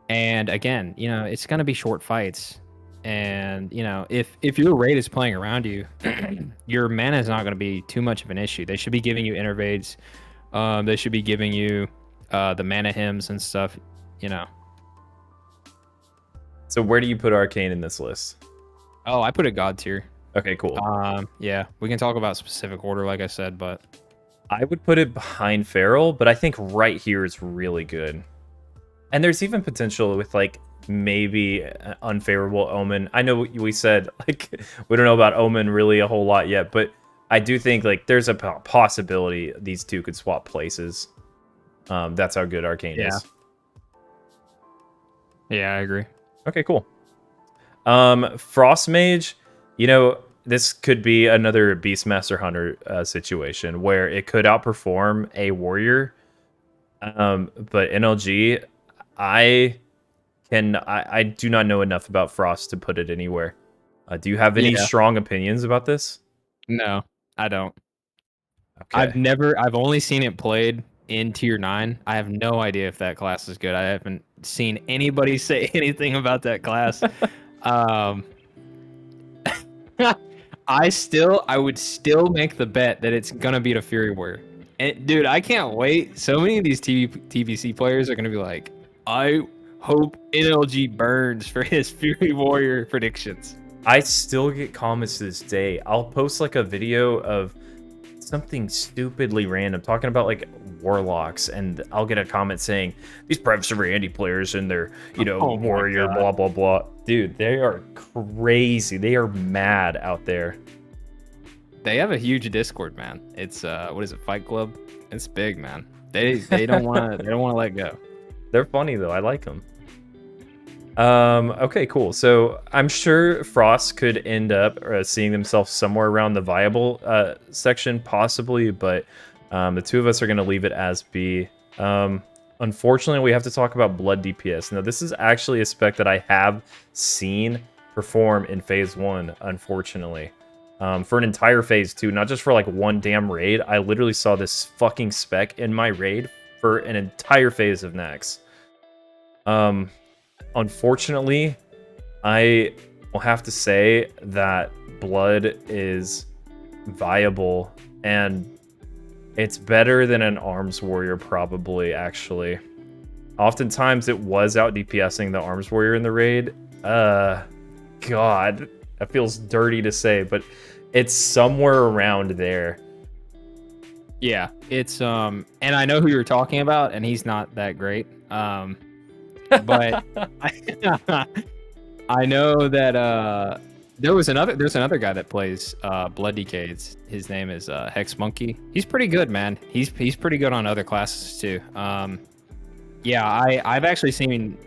B: And again, it's going to be short fights. And, if your raid is playing around you, your mana is not going to be too much of an issue. They should be giving you innervades. They should be giving you the mana hymns and stuff,
A: So where do you put Arcane in this list?
B: Oh, I put it God tier.
A: Okay, cool.
B: Yeah, we can talk about specific order, like I said, but
A: I would put it behind Feral, but I think right here is really good. And there's even potential with like maybe unfavorable Omen. I know we said like we don't know about Omen really a whole lot yet, but I do think like there's a possibility these two could swap places. That's how good Arcane is.
B: Yeah, I agree.
A: Okay, cool. Frost Mage, you know, this could be another Beastmaster Hunter situation where it could outperform a warrior. But NLG, I I do not know enough about Frost to put it anywhere. Do you have any
B: Yeah.
A: strong opinions about this?
B: No, I don't.
A: Okay.
B: I've only seen it played in tier 9. I have no idea if that class is good. I haven't seen anybody say anything about that class. Um, I would still make the bet that it's gonna beat a Fury Warrior. And dude, I can't wait. So many of these TBC players are gonna be like, I hope NLG burns for his Fury Warrior predictions.
A: I still get comments to this day. I'll post like a video of something stupidly random talking about like warlocks, and I'll get a comment saying these preps are Randy players and they're, you know,
B: Oh my
A: warrior,
B: God.
A: blah blah blah. Dude, they are crazy. They are mad out there.
B: They have a huge Discord, man. It's what is it, Fight Club? It's big, man. They don't want to let go.
A: They're funny though. I like them. Okay, cool. So I'm sure Frost could end up seeing themselves somewhere around the viable section, possibly, but the two of us are going to leave it as B. Unfortunately, we have to talk about Blood DPS. Now, this is actually a spec that I have seen perform in Phase 1, unfortunately. For an entire Phase 2, not just for like one damn raid. I literally saw this fucking spec in my raid for an entire phase of Nex. Unfortunately, I will have to say that Blood is viable, and it's better than an Arms Warrior, probably, actually. Oftentimes, it was out DPSing the Arms Warrior in the raid. God, that feels dirty to say, but it's somewhere around there.
B: Yeah, it's and I know who you're talking about, and he's not that great. But I know that there's another guy that plays Blood DK. His name is Hex Monkey. He's pretty good, man. He's pretty good on other classes too. Yeah, I've actually seen.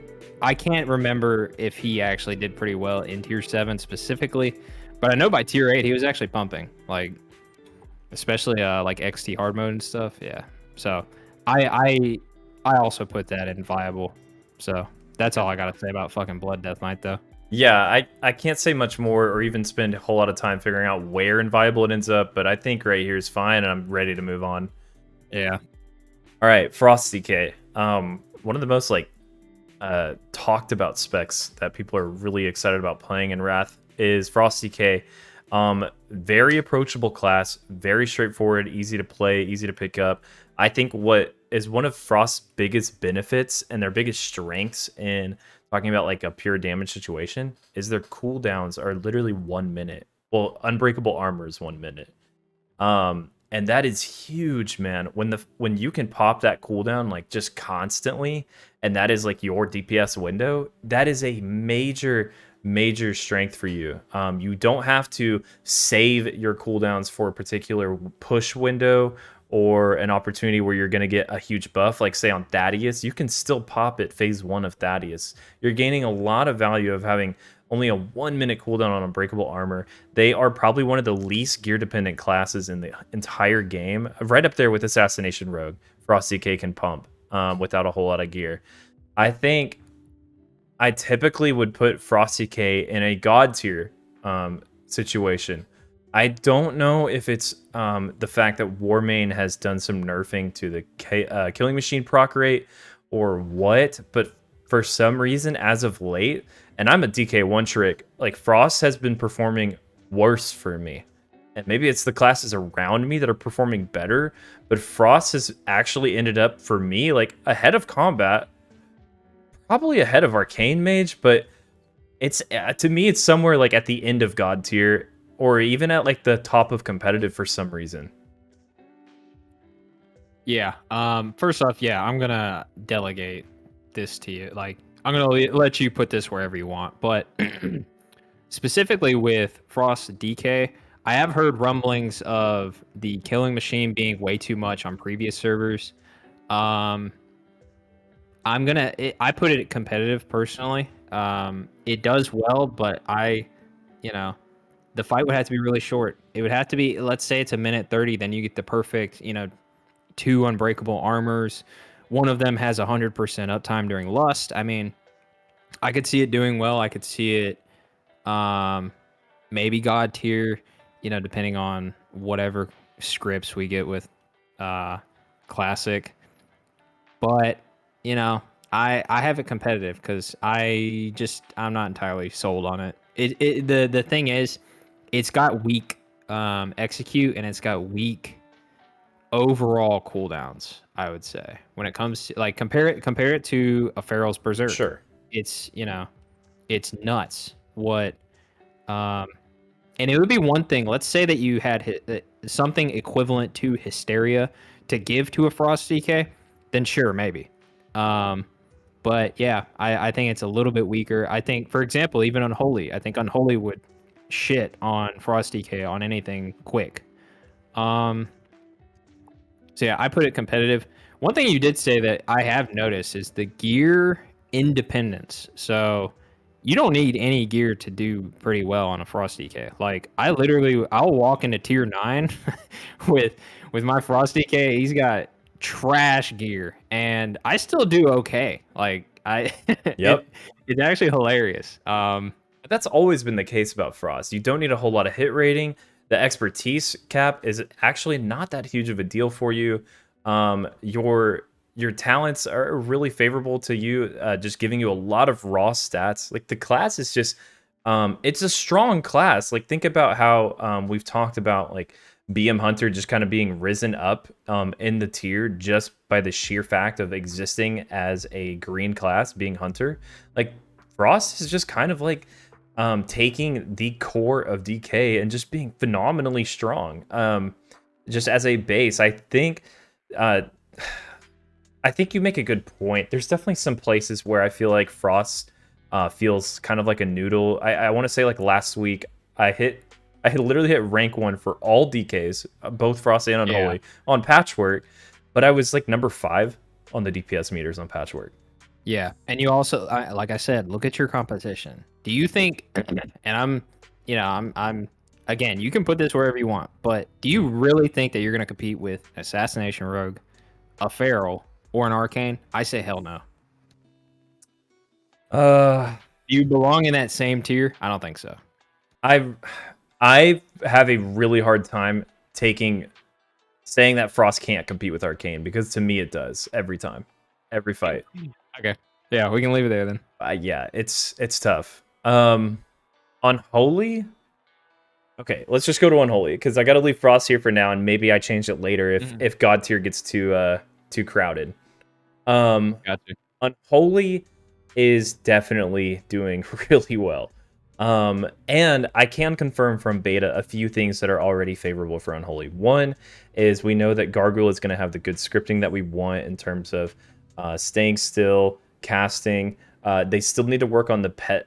B: I can't remember if he actually did pretty well in tier 7 specifically, but I know by tier 8 he was actually pumping, like especially like XT hard mode and stuff. Yeah, so I also put that in viable. So that's all I gotta say about fucking Blood Death Knight, though.
A: Yeah, I can't say much more or even spend a whole lot of time figuring out where in viable it ends up, but I think right here is fine, and I'm ready to move on.
B: Yeah.
A: All right, Frost DK. One of the most like talked about specs that people are really excited about playing in Wrath is Frost DK. Very approachable class, very straightforward, easy to play, easy to pick up. I think what is one of Frost's biggest benefits and their biggest strengths in talking about like a pure damage situation is their cooldowns are literally 1 minute. Well, Unbreakable Armor is 1 minute. And that is huge, man. When you can pop that cooldown like just constantly, and that is like your DPS window, that is a major strength for you. You don't have to save your cooldowns for a particular push window or an opportunity where you're going to get a huge buff, like say on Thaddeus. You can still pop it phase 1 of Thaddeus. You're gaining a lot of value of having only a 1 minute cooldown on Unbreakable Armor. They are probably one of the least gear dependent classes in the entire game, right up there with Assassination Rogue. Frost DK can pump without a whole lot of gear. I think I typically would put Frost DK in a God tier situation. I don't know if it's the fact that Warmane has done some nerfing to the Killing Machine proc rate or what, but for some reason, as of late, and I'm a DK one trick, like Frost has been performing worse for me. And maybe it's the classes around me that are performing better, but Frost has actually ended up, for me, like ahead of Combat, probably ahead of Arcane Mage, but it's to me, it's somewhere like at the end of God tier, or even at like the top of competitive for some reason.
B: Yeah. First off, yeah, I'm gonna delegate this to you. Like, I'm gonna let you put this wherever you want. But specifically with Frost DK, I have heard rumblings of the Killing Machine being way too much on previous servers. I put it competitive personally. It does well, but you know, the fight would have to be really short. It would have to be, let's say it's a minute 30, then you get the perfect, 2 unbreakable armors. One of them has 100% uptime during Lust. I mean, I could see it doing well. I could see it maybe God tier, depending on whatever scripts we get with Classic. But, I have it competitive because I'm not entirely sold on it. The thing is, it's got weak execute and it's got weak overall cooldowns, I would say. When it comes to like compare it to a Pharaoh's Berserk.
A: Sure.
B: It's it's nuts what and it would be one thing, let's say that you had something equivalent to Hysteria to give to a Frost DK, then sure, maybe. But yeah, I think it's a little bit weaker. I think, for example, even Unholy, I think Unholy would shit on Frost DK on anything quick. So yeah, I put it competitive. One thing you did say that I have noticed is the gear independence. So you don't need any gear to do pretty well on a Frost DK. Like I'll walk into tier 9 with my Frost DK. He's got trash gear and I still do okay. Like
A: Yep.
B: it's actually hilarious.
A: That's always been the case about Frost. You don't need a whole lot of hit rating. The expertise cap is actually not that huge of a deal for you. Your talents are really favorable to you, just giving you a lot of raw stats. Like the class is just, it's a strong class. Like think about how we've talked about like BM Hunter just kind of being risen up in the tier just by the sheer fact of existing as a green class, being Hunter. Like Frost is just kind of like taking the core of DK and just being phenomenally strong. Just as a base, I think you make a good point. There's definitely some places where I feel like Frost feels kind of like a noodle. I want to say like last week I had literally hit rank 1 for all DKs, both Frost and Unholy, on Patchwork, but I was like number 5 on the DPS meters on Patchwork.
B: Yeah, and you also, like I said, look at your competition. Do you think, and I'm again, you can put this wherever you want, but do you really think that you're going to compete with an Assassination Rogue, a Feral, or an Arcane? I say hell no. Do you belong in that same tier? I don't think so.
A: I have a really hard time saying that Frost can't compete with Arcane, because to me it does every time, every fight.
B: Okay. Yeah, we can leave it there then.
A: Yeah, it's tough. Unholy. Okay, let's just go to Unholy because I got to leave Frost here for now, and maybe I change it later if God tier gets too crowded.
B: Gotcha.
A: Unholy is definitely doing really well. And I can confirm from beta a few things that are already favorable for Unholy. One is we know that Gargoyle is going to have the good scripting that we want in terms of staying still, casting. They still need to work on the pet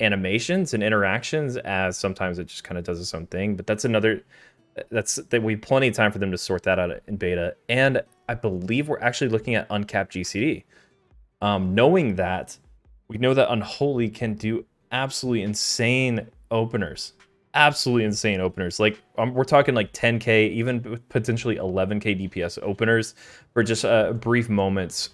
A: animations and interactions, as sometimes it just kind of does its own thing. But that we have plenty of time for them to sort that out in beta. And I believe we're actually looking at uncapped GCD. Knowing that, we know that Unholy can do absolutely insane openers. Like we're talking like 10k, even potentially 11k DPS openers for just brief moments.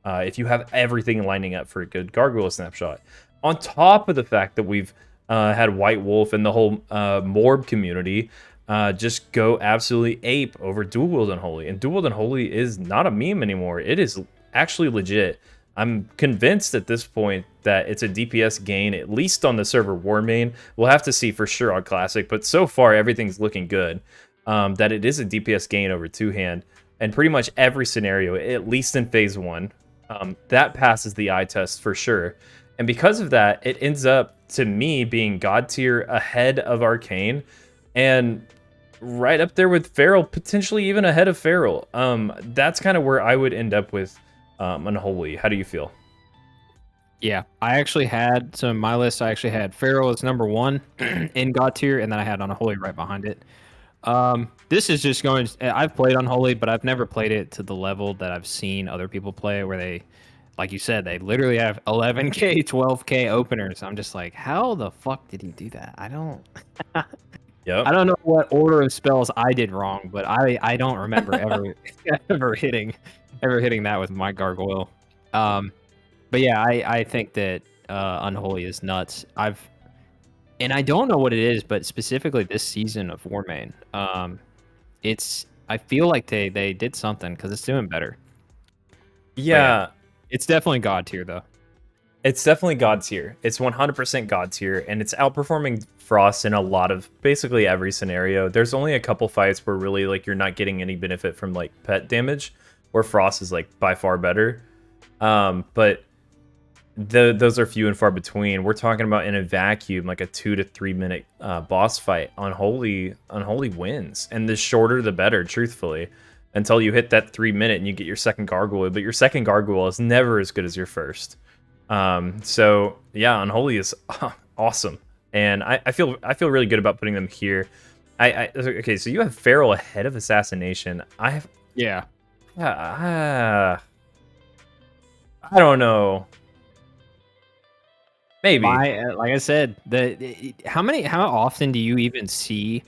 A: If you have everything lining up for a good Gargoyle snapshot, on top of the fact that we've had White Wolf and the whole Morb community just go absolutely ape over Dual Wield Unholy, and Dual Wield Unholy is not a meme anymore. It is actually legit. I'm convinced at this point that it's a DPS gain, at least on the server War main. We'll have to see for sure on Classic, but so far everything's looking good. That it is a DPS gain over two-hand, and pretty much every scenario, at least in Phase 1, that passes the eye test for sure. And because of that, it ends up, to me, being God tier ahead of Arcane, and right up there with Feral, potentially even ahead of Feral. That's kind of where I would end up with Unholy. How do you feel?
B: Yeah, I actually had, so in my list, I actually had Feral as number 1 in God tier, and then I had Unholy right behind it. This is just going, I've played Unholy, but I've never played it to the level that I've seen other people play, where they like you said, they literally have 11k, 12k openers. I'm just like, how the fuck did he do that? I don't.
A: Yep.
B: I don't know what order of spells I did wrong, but I don't remember ever ever hitting that with my gargoyle. But yeah, I think that Unholy is nuts. And I don't know what it is, but specifically this season of Warmane, it's I feel like they did something because it's doing better.
A: Yeah.
B: It's definitely God tier though.
A: It's definitely God tier. It's 100% God tier, and it's outperforming Frost in a lot of basically every scenario. There's only a couple fights where really like you're not getting any benefit from like pet damage, where Frost is like by far better. But those are few and far between. We're talking about in a vacuum, like a 2 to 3 minute boss fight. Unholy wins, and the shorter the better, truthfully, until you hit that 3 minute and you get your second gargoyle. But your second gargoyle is never as good as your first. So yeah, Unholy is awesome, and I feel really good about putting them here. Okay, so you have Feral ahead of Assassination. I don't know. Maybe.
B: Like I said, how often do you even see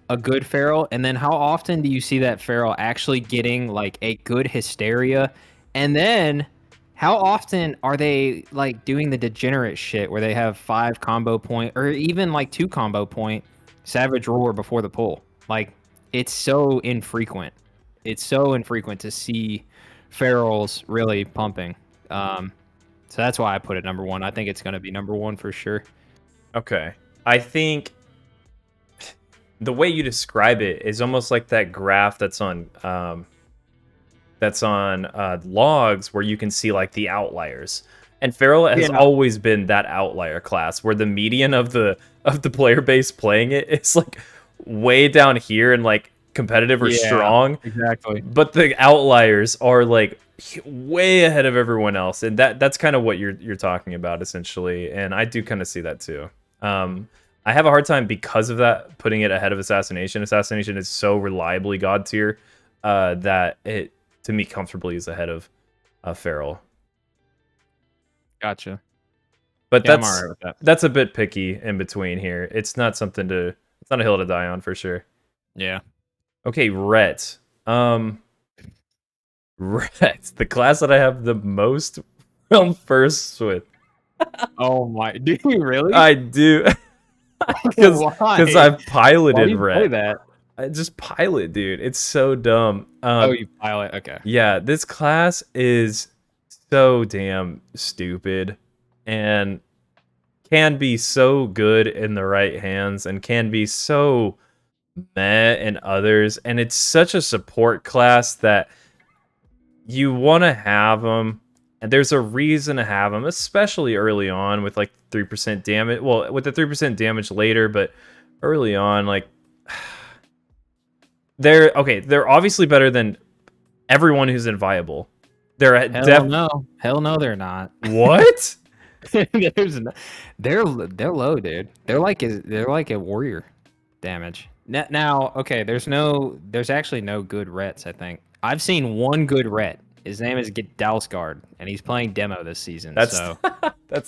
B: a good feral, and then how often do you see that feral actually getting like a good hysteria, and then how often are they like doing the degenerate shit where they have 5 combo point or even like 2 combo point Savage Roar before the pull? Like it's so infrequent. It's so infrequent to see ferals really pumping. So that's why I put it number 1. I think it's going to be number 1 for sure.
A: Okay. I think the way you describe it is almost like that graph that's on logs where you can see like the outliers. And Feral has always been that outlier class where the median of the player base playing it is like way down here and like competitive or strong.
B: Exactly.
A: But the outliers are like way ahead of everyone else, and that's kind of what you're talking about essentially. And I do kind of see that too. I have a hard time because of that putting it ahead of Assassination. Assassination is so reliably God tier that it to me comfortably is ahead of Feral.
B: Gotcha.
A: But
B: I'm all right with that.
A: That's a bit picky in between here. It's not a hill to die on for sure.
B: Yeah.
A: Okay, Ret. Ret, the class that I have the most realm firsts with.
B: Oh my, do you really?
A: I do. Because I've piloted Ret.
B: That?
A: I just pilot, dude. It's so dumb.
B: You pilot? Okay.
A: Yeah, this class is so damn stupid and can be so good in the right hands and can be so meh in others. And it's such a support class that you want to have them, and there's a reason to have them, especially early on with like 3% damage. Well, with the 3% damage later, but early on, like they're obviously better than everyone who's inviolable. They're
B: Hell no, they're not.
A: What?
B: They're low, dude. They're like a warrior damage. Now, okay, there's actually no good Rets, I think. I've seen one good Ret. His name is Dalsgaard, and he's playing demo this season. That's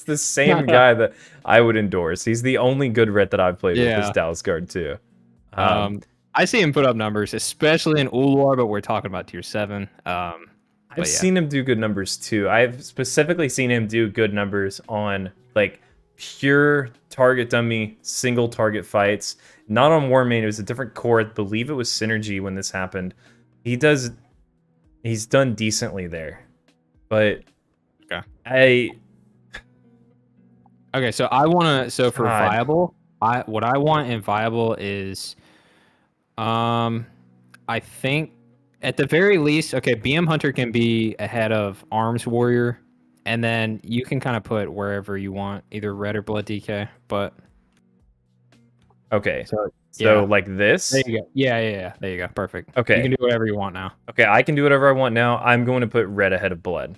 A: the same guy that I would endorse. He's the only good Ret that I've played with is Dalsgaard too.
B: I see him put up numbers, especially in Ulduar, but we're talking about tier 7.
A: I've seen him do good numbers too. I've specifically seen him do good numbers on like pure target dummy, single target fights. Not on Warmane, it was a different core. I believe it was Synergy when this happened. He's done decently there. But
B: okay, so for viable, what I want in viable is I think at the very least, okay, BM Hunter can be ahead of Arms Warrior, and then you can kind of put wherever you want, either Red or Blood DK, but
A: okay. So like this?
B: There you go. Yeah. There you go. Perfect.
A: Okay.
B: You can do whatever you want now.
A: Okay, I can do whatever I want now. I'm going to put Red ahead of Blood.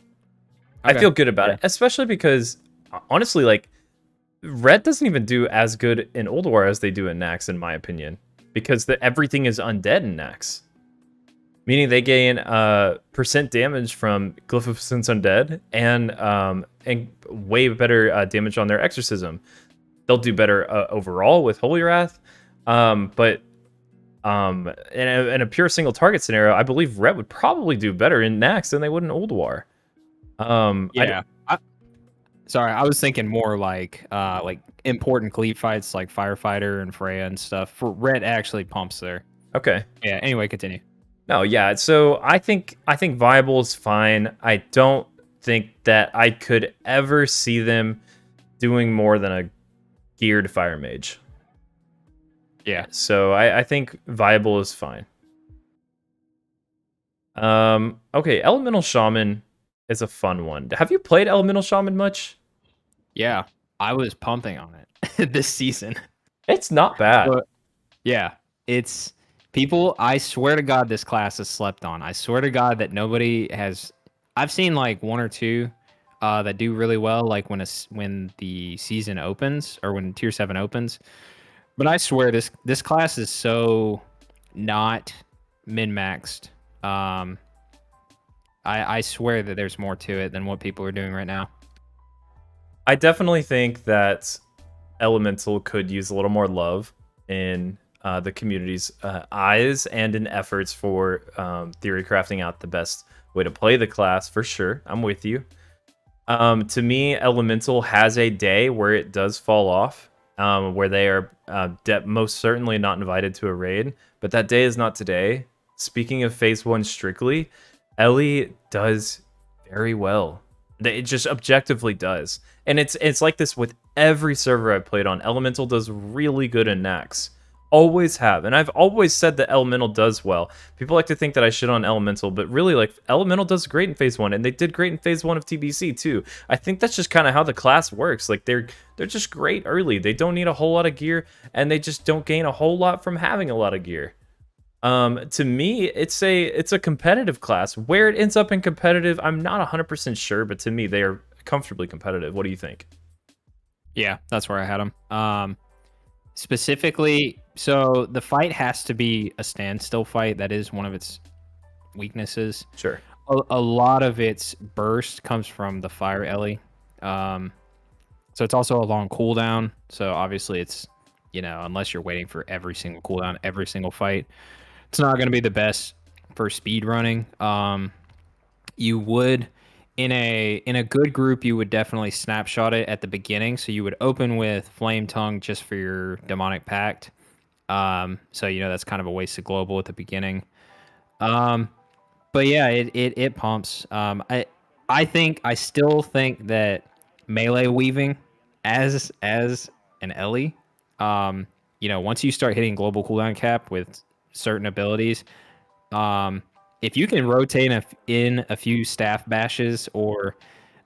A: Okay. I feel good about it, especially because honestly, like Red doesn't even do as good in Ulduar as they do in Nax, in my opinion, because everything is undead in Nax. meaning they gain percent damage from Glyph of Sin's Undead and way better damage on their exorcism. They'll do better overall with Holy Wrath, but in a pure single target scenario, I believe Ret would probably do better in Nax than they would in Old War.
B: Yeah. Sorry, I was thinking more like important cleave fights like Firefighter and Freya and stuff. For Red actually pumps there.
A: Okay.
B: Yeah. Anyway, continue.
A: No, yeah. So I think viable is fine. I don't think that I could ever see them doing more than a geared fire mage.
B: Yeah.
A: So I think viable is fine. Okay, Elemental Shaman is a fun one. Have you played Elemental Shaman much?
B: Yeah. I was pumping on it this season.
A: It's not bad.
B: But, yeah. It's people. I swear to God, this class is slept on. I swear to God that nobody has. I've seen like one or two that do really well, like when the season opens or when Tier 7 opens. But I swear this class is so not min-maxed. I swear that there's more to it than what people are doing right now.
A: I definitely think that Elemental could use a little more love in the community's eyes and in efforts for theory crafting out the best way to play the class, for sure. I'm with you. To me, Elemental has a day where it does fall off, where they are most certainly not invited to a raid, but that day is not today. Speaking of Phase 1 strictly, Ellie does very well. It just objectively does. And it's like this with every server I've played on. Elemental does really good in Nax. Always have. And I've always said that Elemental does well. People like to think that I shit on Elemental, but really, like, Elemental does great in Phase 1, and they did great in Phase 1 of TBC, too. I think that's just kind of how the class works. Like, they're just great early. They don't need a whole lot of gear, and they just don't gain a whole lot from having a lot of gear. To me, it's a competitive class. Where it ends up in competitive, I'm not 100% sure, but to me, they are comfortably competitive. What do you think?
B: Yeah, that's where I had them. Specifically, so the fight has to be a standstill fight. That is one of its weaknesses.
A: Sure.
B: A lot of its burst comes from the fire Ellie. So it's also a long cooldown. So obviously it's, unless you're waiting for every single cooldown, every single fight, it's not going to be the best for speed running. You would in a good group, you would definitely snapshot it at the beginning. So you would open with Flame Tongue just for your Demonic Pact. So that's kind of a wasted global at the beginning. But yeah, it pumps. I still think that melee weaving as an Ellie, once you start hitting global cooldown cap with certain abilities, if you can rotate in a few staff bashes or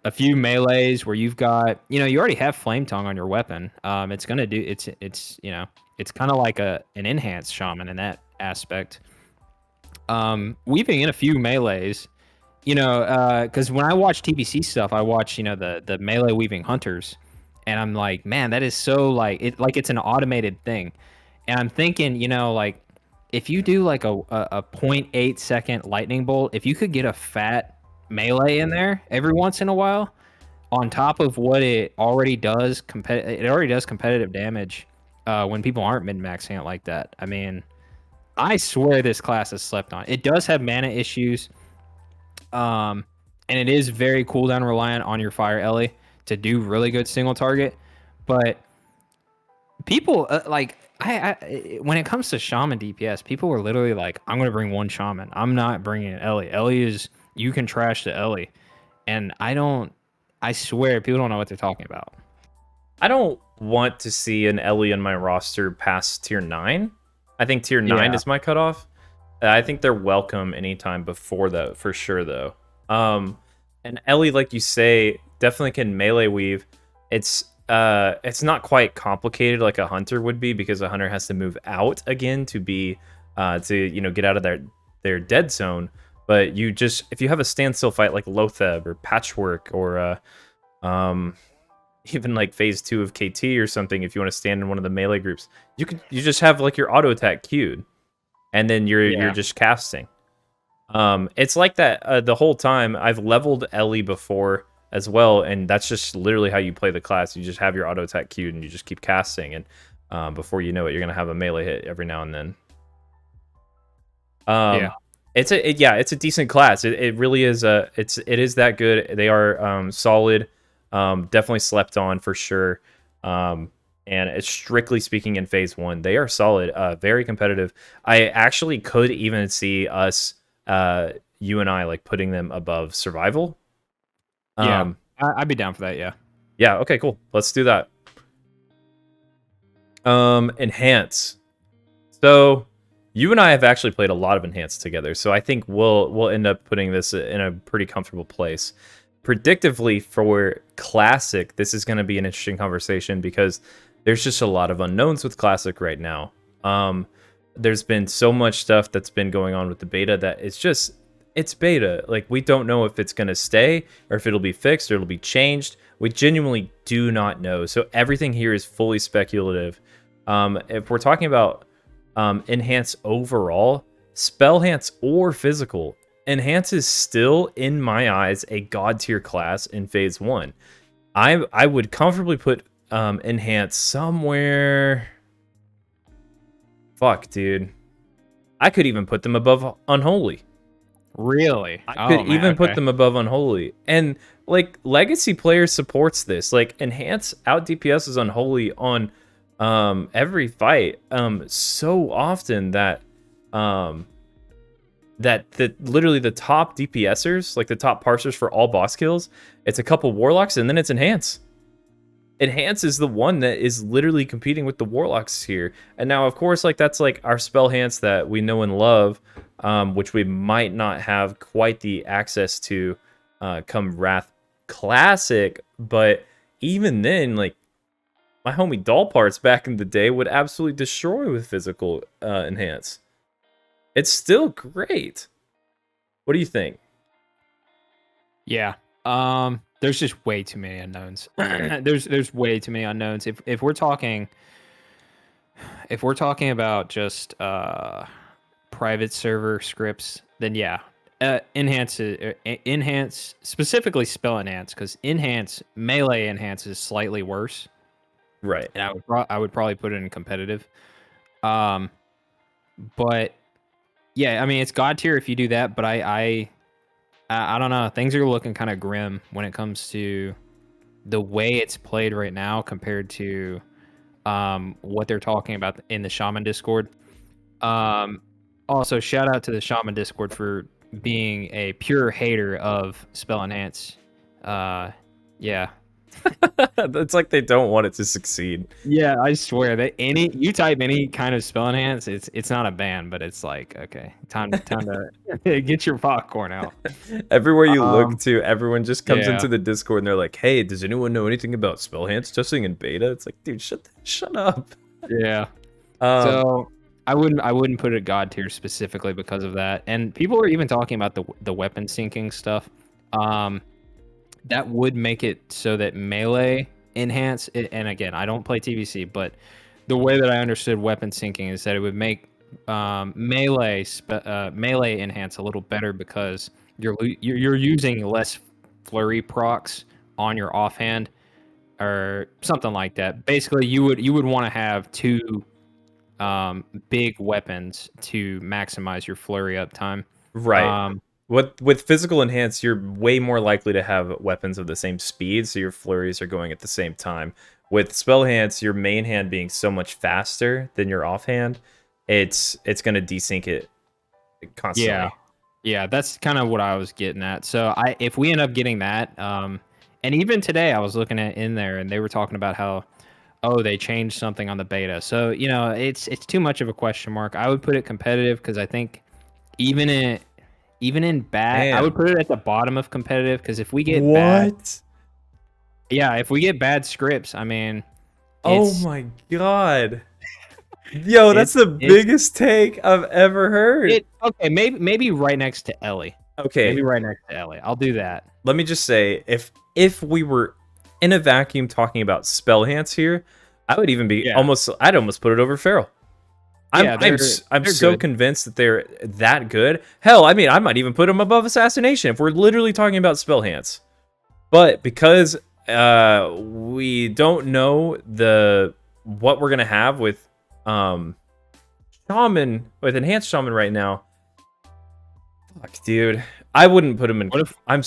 B: a few melees where you've got, you already have Flame Tongue on your weapon, it's gonna do it's kind of like an enhanced shaman in that aspect. Weaving in a few melees, because when I watch TBC stuff, I watch the melee weaving hunters, and I'm like, man, that is so like it's an automated thing, and I'm thinking, like, if you do like a 0.8 second lightning bolt, if you could get a fat melee in there every once in a while, on top of what it already does, it already does competitive damage when people aren't min-maxing it like that. I mean, I swear this class is slept on. It does have mana issues, and it is very cooldown reliant on your fire Ellie to do really good single target, but people when it comes to shaman DPS, people were literally like, I'm gonna bring one shaman, I'm not bringing an Ellie. Ellie is, you can trash the Ellie, and I swear people don't know what they're talking about.
A: I don't want to see an Ellie in my roster past tier 9. I think tier 9 is my cutoff. I think they're welcome anytime before that, for sure, though. And Ellie, like you say, definitely can melee weave. It's not quite complicated like a hunter would be, because a hunter has to move out again to be get out of their dead zone. But if you have a standstill fight like Lotheb or Patchwork or even like phase 2 of KT or something, if you want to stand in one of the melee groups, you just have like your auto attack queued, and then you're just casting. It's like that the whole time. I've leveled Ellie before as well, and that's just literally how you play the class. You just have your auto attack queued, and you just keep casting, and before you know it, you're gonna have a melee hit every now and then.
B: Yeah.
A: It's a decent class. It really is it is that good. They are solid. Definitely slept on for sure. And it's strictly speaking in phase 1, they are solid, very competitive. I actually could even see us you and I like putting them above survival.
B: Yeah. I'd be down for that, yeah.
A: Yeah, okay, cool. Let's do that. Enhance. So you and I have actually played a lot of Enhance together, so I think we'll end up putting this in a pretty comfortable place. Predictively for Classic, this is going to be an interesting conversation because there's just a lot of unknowns with Classic right now. There's been so much stuff that's been going on with the beta that it's beta. Like, we don't know if it's going to stay or if it'll be fixed or it'll be changed. We genuinely do not know. So everything here is fully speculative. If we're talking about Enhance overall, Spellhance or Physical, Enhance is still, in my eyes, a god tier class in phase 1. I would comfortably put Enhance somewhere. Fuck, dude. I could even put them above Unholy.
B: Really?
A: I could even put them above Unholy. And like Legacy players supports this. Like Enhance out DPS is Unholy on every fight so often that literally the top DPSers, like the top parsers for all boss kills, it's a couple Warlocks and then it's Enhance. Enhance is the one that is literally competing with the Warlocks here. And now, of course, like that's like our Spellhance that we know and love, which we might not have quite the access to come Wrath Classic. But even then, like my homie Doll Parts back in the day would absolutely destroy with Physical Enhance. It's still great. What do you think?
B: Yeah. There's just way too many unknowns. there's way too many unknowns. If we're talking about just private server scripts, then yeah. Enhance specifically spell enhance, because enhance melee enhance is slightly worse.
A: Right.
B: And I would probably put it in competitive. But yeah, I mean it's god tier if you do that, but I don't know. Things are looking kind of grim when it comes to the way it's played right now compared to what they're talking about in the Shaman Discord. Also, shout out to the Shaman Discord for being a pure hater of Spell Enhance. Yeah.
A: It's like they don't want it to succeed.
B: Yeah, I swear that you type any kind of Spell Enhance, it's not a ban, but it's like, okay, time to get your popcorn out.
A: Everywhere you look to, everyone just comes
B: yeah.
A: into the Discord and they're like, "Hey, does anyone know anything about Spellhance testing in beta?" It's like, dude, shut up.
B: Yeah. So I wouldn't put it god tier specifically because of that. And people are even talking about the weapon syncing stuff. That would make it so that melee enhance it, and again, I don't play TVC, but the way that I understood weapon syncing is that it would make melee enhance a little better because you're using less flurry procs on your offhand or something like that. Basically, you would want to have two big weapons to maximize your flurry uptime.
A: Right. With physical enhance, you're way more likely to have weapons of the same speed, so your flurries are going at the same time. With spell enhance, your main hand being so much faster than your offhand, it's going to desync it constantly.
B: Yeah, that's kind of what I was getting at. So if we end up getting that, and even today I was looking at in there, and they were talking about how, oh, they changed something on the beta. So it's too much of a question mark. I would put it competitive because I think even in bad,
A: Damn.
B: I would put it at the bottom of competitive because if we get if we get bad scripts, I mean,
A: oh my god, yo, that's the biggest take I've ever heard.
B: Okay, maybe right next to Ellie.
A: Okay,
B: maybe right next to Ellie. I'll do that.
A: Let me just say, if we were in a vacuum talking about Spellhance here, I would even be I'd almost put it over Feral.
B: Yeah,
A: I'm
B: they're
A: so
B: good.
A: convinced that they're that good. Hell, I mean, I might even put them above assassination if we're literally talking about spell hands. But because we don't know what we're gonna have with shaman with enhanced shaman right now. Fuck, dude, I wouldn't put him in.
B: What if
A: I'm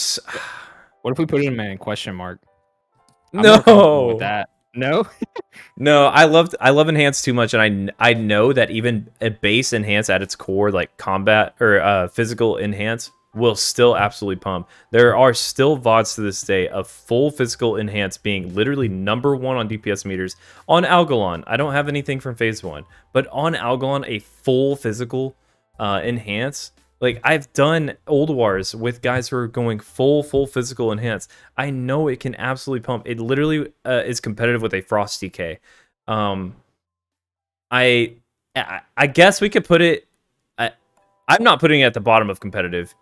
B: what if we put him in question mark? I'm more comfortable with
A: no.
B: that. No?
A: No, I love enhance too much, and I know that even a base enhance at its core, like combat or physical enhance, will still absolutely pump. There are still VODs to this day of full physical enhance being literally #1 on DPS meters on Algalon. I don't have anything from phase 1, but on Algalon, a full physical enhance. Like, I've done old wars with guys who are going full physical enhance. I know it can absolutely pump. It literally is competitive with a Frost DK. Um, I guess we could put it. I'm not putting it at the bottom of competitive.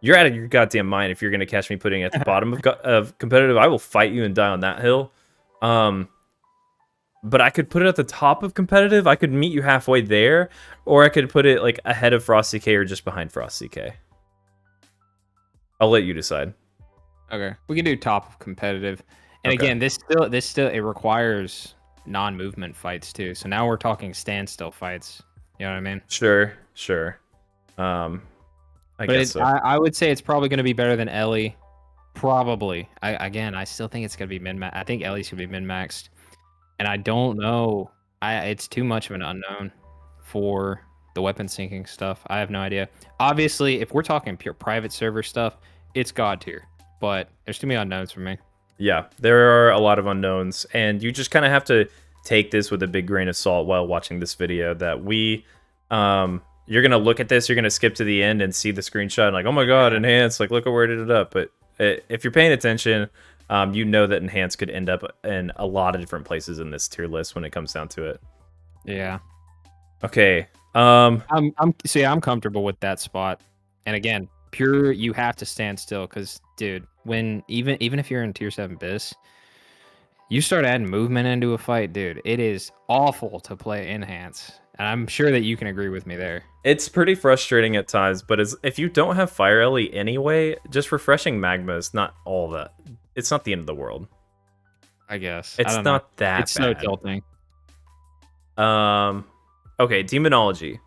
A: You're out of your goddamn mind if you're gonna catch me putting it at the bottom of competitive. I will fight you and die on that hill. But I could put it at the top of competitive. I could meet you halfway there, or I could put it like ahead of Frost DK or just behind Frost DK. I'll let you decide.
B: Okay. We can do top of competitive. And
A: Okay.
B: again, this still it requires non-movement fights too. So now we're talking standstill fights. You know what I mean?
A: Sure. I guess so.
B: I would say it's probably going to be better than Ellie. Probably. I still think it's going to be min-max. I think Ellie's going to be min-maxed. And I don't know. It's too much of an unknown for the weapon syncing stuff. I have no idea. Obviously, if we're talking pure private server stuff, it's god tier. But there's too many unknowns for me.
A: Yeah, there are a lot of unknowns, and you just kind of have to take this with a big grain of salt while watching this video. That you're gonna look at this, you're gonna skip to the end and see the screenshot, and like, oh my god, enhance! Like, look at where it ended up. But if you're paying attention, you know that enhance could end up in a lot of different places in this tier list when it comes down to it.
B: Yeah.
A: Okay.
B: I'm comfortable with that spot. And again, pure you have to stand still because dude, when even if you're in tier 7 bis, you start adding movement into a fight, dude, it is awful to play enhance. And I'm sure that you can agree with me there.
A: It's pretty frustrating at times, but if you don't have Fire Ellie anyway, just refreshing Magma is not all that. It's not the end of the world.
B: I guess.
A: It's not that
B: it's
A: bad.
B: so tilting.
A: Okay, Demonology.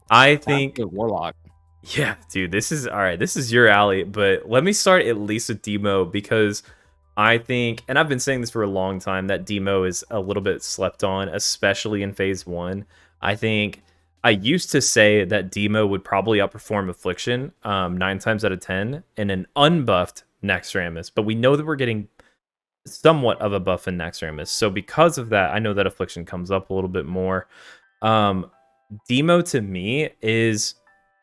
A: I think
B: Warlock.
A: Yeah, dude, this is all right. This is your alley, but let me start at least with Demo because I think, and I've been saying this for a long time, that Demo is a little bit slept on, especially in phase 1. I think I used to say that Demo would probably outperform Affliction 9 times out of 10 in an unbuffed Naxxramas, but we know that we're getting somewhat of a buff in Naxxramas. So because of that, I know that Affliction comes up a little bit more. Demo to me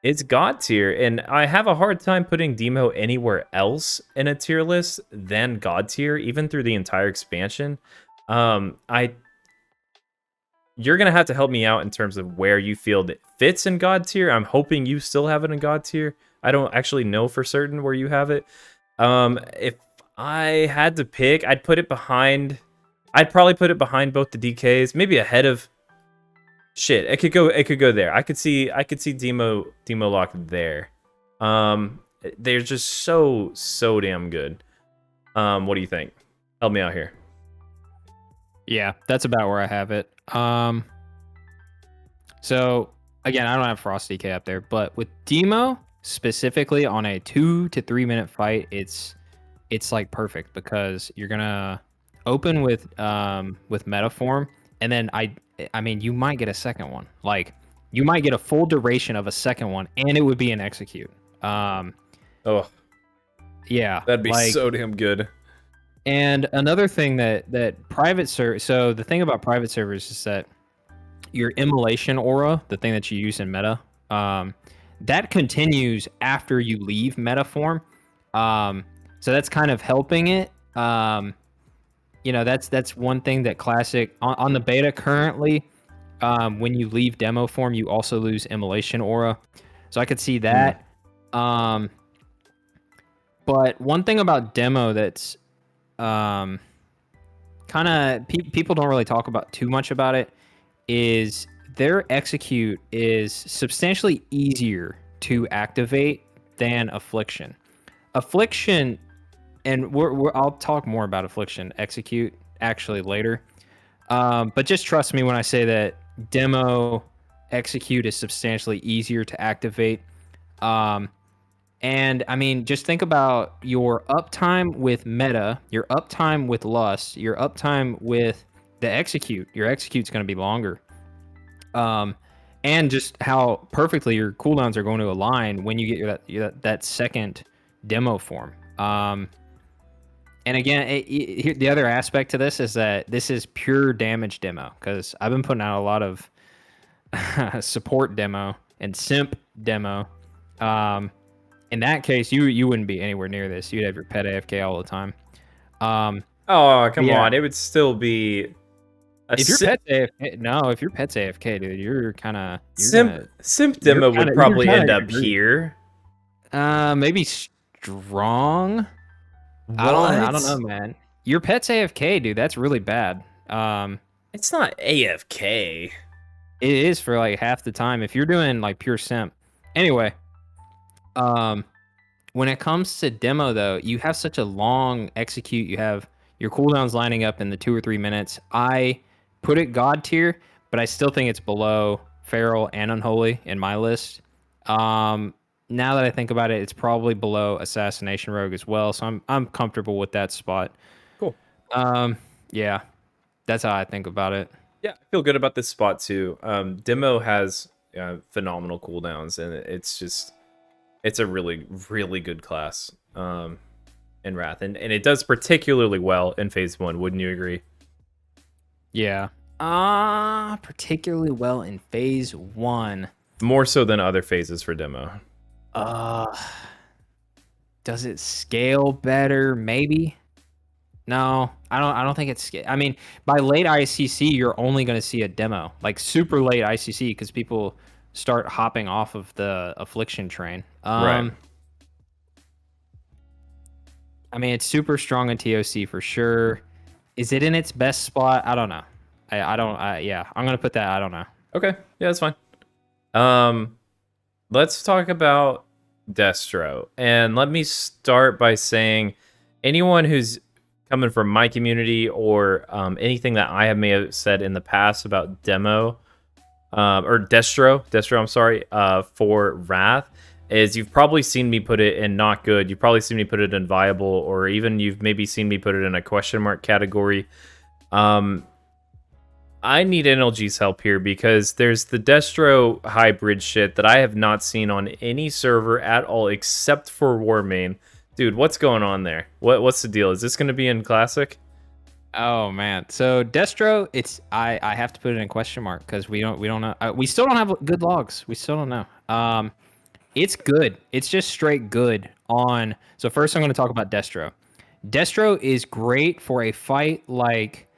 A: it's god tier, and I have a hard time putting Demo anywhere else in a tier list than god tier, even through the entire expansion. You're gonna have to help me out in terms of where you feel that fits in god tier. I'm hoping you still have it in god tier. I don't actually know for certain where you have it. If I had to pick, I'd put it behind. I'd probably put it behind both the DKs, maybe ahead of. Shit, it could go there. I could see Demo Lock there. They're just so damn good. What do you think? Help me out here.
B: Yeah, that's about where I have it. So again, I don't have Frost DK up there, but with Demo specifically on a 2 to 3 minute fight, it's like perfect because you're gonna open with Metaform, and then I mean, you might get a second one. Like, you might get a full duration of a second one, and it would be an execute.
A: Oh,
B: yeah,
A: that'd be so damn good.
B: And another thing that private server. So the thing about private servers is that your immolation aura, the thing that you use in meta, that continues after you leave Metaform. So that's kind of helping it. You know, that's one thing that Classic on the beta currently, when you leave demo form, you also lose immolation aura. So I could see that. But one thing about demo that's kind of people don't really talk about too much about it is their execute is substantially easier to activate than Affliction. Affliction, and I'll talk more about Affliction execute actually later. But just trust me when I say that demo execute is substantially easier to activate. And I mean, just think about your uptime with meta, your uptime with lust, your uptime with the execute. Your execute's going to be longer. And just how perfectly your cooldowns are going to align when you get that second demo form. And again, the other aspect to this is that this is pure damage demo, because I've been putting out a lot of support demo and simp demo. In that case, you wouldn't be anywhere near this. You'd have your pet AFK all the time.
A: Oh, come on. It would still be
B: if your pet's AFK, if your pet's AFK, dude, you're kind of
A: simp demo would probably end up here.
B: Maybe strong. I don't know, man. Your pet's AFK, dude. That's really bad.
A: It's not AFK.
B: It is for like half the time if you're doing like pure simp. Anyway, when it comes to demo though, you have such a long execute. You have your cooldowns lining up in the 2 or 3 minutes. I put it God tier, but I still think it's below Feral and Unholy in my list. Now that I think about it, it's probably below Assassination Rogue as well, so I'm comfortable with that spot.
A: Cool.
B: Yeah, that's how I think about it.
A: Yeah, I feel good about this spot too. Demo has phenomenal cooldowns, and it's a really, really good class in Wrath, and it does particularly well in Phase 1. Wouldn't you agree?
B: Yeah. Particularly well in Phase 1.
A: More so than other phases for demo.
B: Does it scale better? Maybe. No, I don't think it's. I mean, by late ICC, you're only going to see a demo, like super late ICC, because people start hopping off of the Affliction train.
A: Right.
B: I mean, it's super strong in TOC for sure. Is it in its best spot? I don't know. Yeah, I'm gonna put that. I don't know.
A: Okay, yeah, that's fine. Let's talk about Destro, and let me start by saying, anyone who's coming from my community or anything that I may have said in the past about demo or Destro, I'm sorry, for Wrath, is you've probably seen me put it in not good. You've probably seen me put it in viable, or even you've maybe seen me put it in a question mark category. I need NLG's help here, because there's the Destro hybrid shit that I have not seen on any server at all except for Warmain. Dude, what's going on there? What's the deal? Is this going to be in Classic?
B: Oh man, so Destro, I have to put it in question mark, because we don't know. We still don't have good logs. We still don't know. It's good. It's just straight good on. So first, I'm going to talk about Destro. Destro is great for a fight like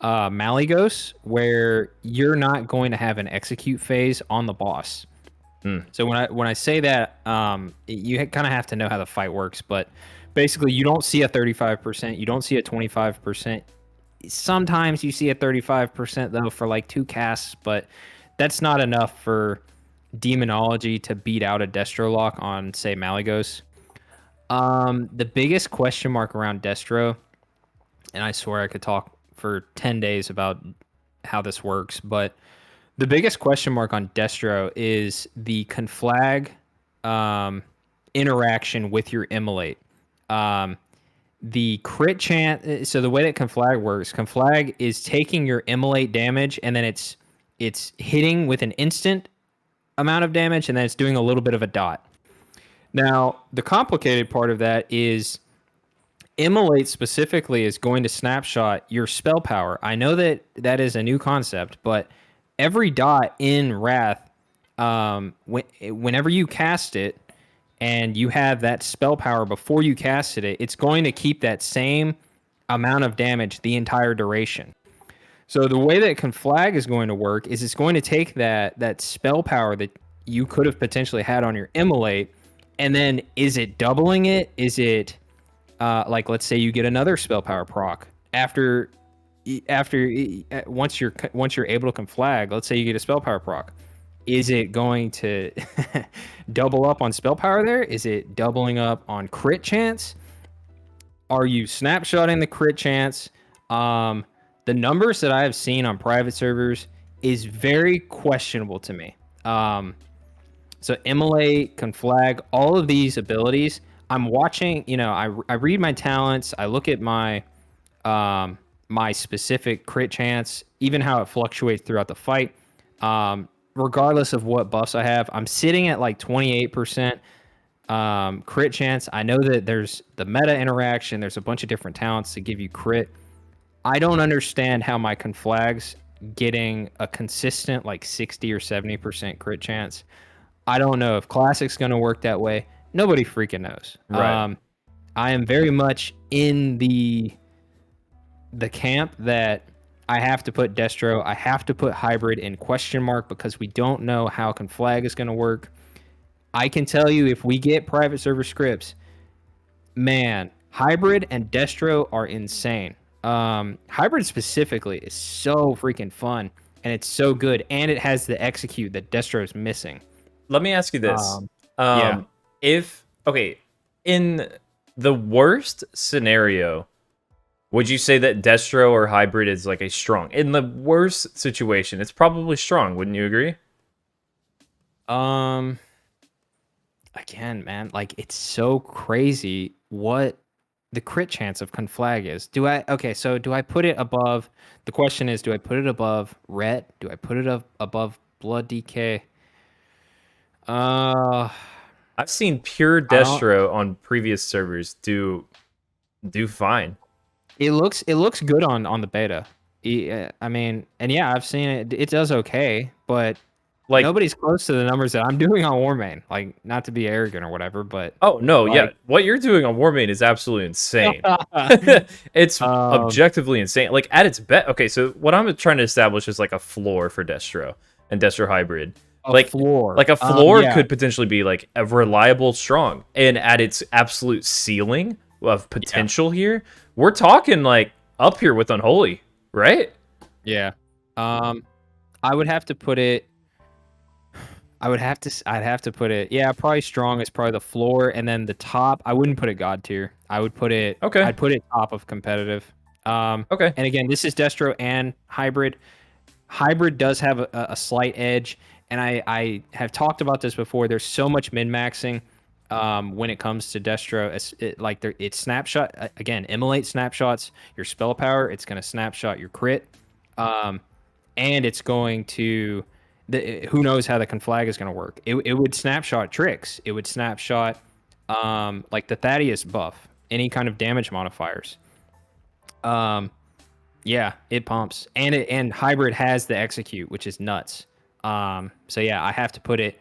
B: Malygos, where you're not going to have an execute phase on the boss. So when I say that, you kind of have to know how the fight works. But basically, you don't see a 35%. You don't see a 25%. Sometimes you see a 35% though for like 2 casts, but that's not enough for Demonology to beat out a Destro lock on, say, Malygos. The biggest question mark around Destro, and I swear I could talk for 10 days about how this works, but the biggest question mark on Destro is the conflag interaction with your immolate. The crit chance. So the way that conflag works, conflag is taking your immolate damage, and then it's hitting with an instant amount of damage, and then it's doing a little bit of a dot. Now, the complicated part of that is Immolate specifically is going to snapshot your spell power. I know that is a new concept, but every dot in Wrath, whenever you cast it and you have that spell power before you casted it, it's going to keep that same amount of damage the entire duration. So the way that Conflag is going to work is it's going to take that spell power that you could have potentially had on your Immolate, and then is it doubling it? Is it like, let's say you get another spell power proc after once you're able to conflag, let's say you get a spell power proc, is it going to double up on spell power there? Is it doubling up on crit chance? Are you snapshotting the crit chance? The numbers that I have seen on private servers is very questionable to me. So immolate, conflag, all of these abilities. I'm watching, I read my talents. I look at my specific crit chance, even how it fluctuates throughout the fight. Regardless of what buffs I have, I'm sitting at like 28% crit chance. I know that there's the meta interaction. There's a bunch of different talents to give you crit. I don't understand how my conflags getting a consistent like 60 or 70% crit chance. I don't know if Classic's going to work that way. Nobody freaking knows.
A: Right.
B: I am very much in the camp that I have to put Destro, I have to put Hybrid in question mark because we don't know how Conflag is going to work. I can tell you if we get private server scripts, man, Hybrid and Destro are insane. Hybrid specifically is so freaking fun and it's so good and it has the execute that Destro is missing.
A: Let me ask you this.
B: Yeah.
A: If, okay, in the worst scenario, would you say that Destro or Hybrid is like a strong? In the worst situation, it's probably strong. Wouldn't you agree?
B: Again, man, like it's so crazy what the crit chance of conflag is. So do I put it above? The question is, do I put it above Ret? Do I put it above Blood DK?
A: I've seen pure
B: I don't.
A: Destro on previous servers do fine.
B: It looks good on the beta. I mean, and yeah, I've seen it. It does okay, but
A: Like,
B: nobody's close to the numbers that I'm doing on Warmane. Like, not to be arrogant or whatever, but
A: oh no, yeah,
B: like,
A: what you're doing on Warmane is absolutely insane. It's
B: um,
A: objectively insane. Like at its best. Okay, so what I'm trying to establish is like a floor for Destro and Destro Hybrid.
B: a
A: Like
B: floor.
A: like a floor
B: Yeah,
A: could potentially be like a reliable strong, and at its absolute ceiling of
B: yeah,
A: potential here, we're talking like up here with Unholy, right?
B: yeah. Um, I would have to put it. I'd have to put it. Yeah, probably strong is probably the floor, and then the top. I wouldn't put it god tier. I would put it.
A: Okay.
B: I'd put it top of competitive.
A: Okay.
B: And again, this is Destro and Hybrid. Hybrid does have a slight edge, and I have talked about this before. There's so much min maxing when it comes to Destro. It's snapshot again. Immolate snapshots your spell power. It's going to snapshot your crit, and it's going to. Who knows how the conflag is going to work? It would snapshot tricks. It would snapshot like the Thaddeus buff, any kind of damage modifiers. Yeah, it pumps, and hybrid has the execute, which is nuts. So yeah, I have to put it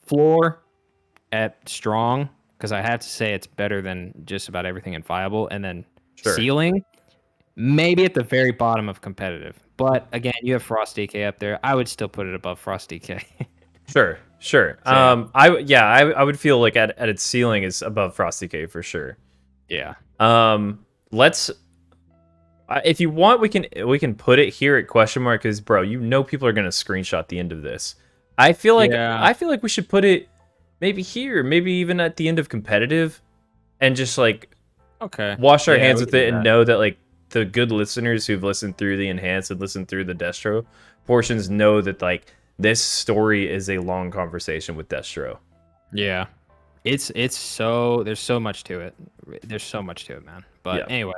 B: floor at strong because I have to say it's better than just about everything in viable, and then
A: Sure.
B: ceiling maybe at the very bottom of competitive. But again, you have Frost DK up there. I would still put it above Frost DK.
A: Sure. Sure.
B: So yeah,
A: I would feel like at its ceiling is above Frosty K for sure.
B: yeah,
A: Let's if you want, we can put it here at question mark because bro, you know people are gonna screenshot the end of this. I feel like
B: yeah.
A: I feel like we should put it maybe here, maybe even at the end of competitive, and just like
B: Okay.
A: wash our
B: Yeah,
A: hands
B: we
A: with
B: can do
A: it and
B: that.
A: know that like the good listeners who've listened through the enhanced and listened through the Destro portions know that like this story is a long conversation with Destro.
B: Yeah. It's so there's so much to it. There's so much to it, man. But
A: Yeah.
B: anyway,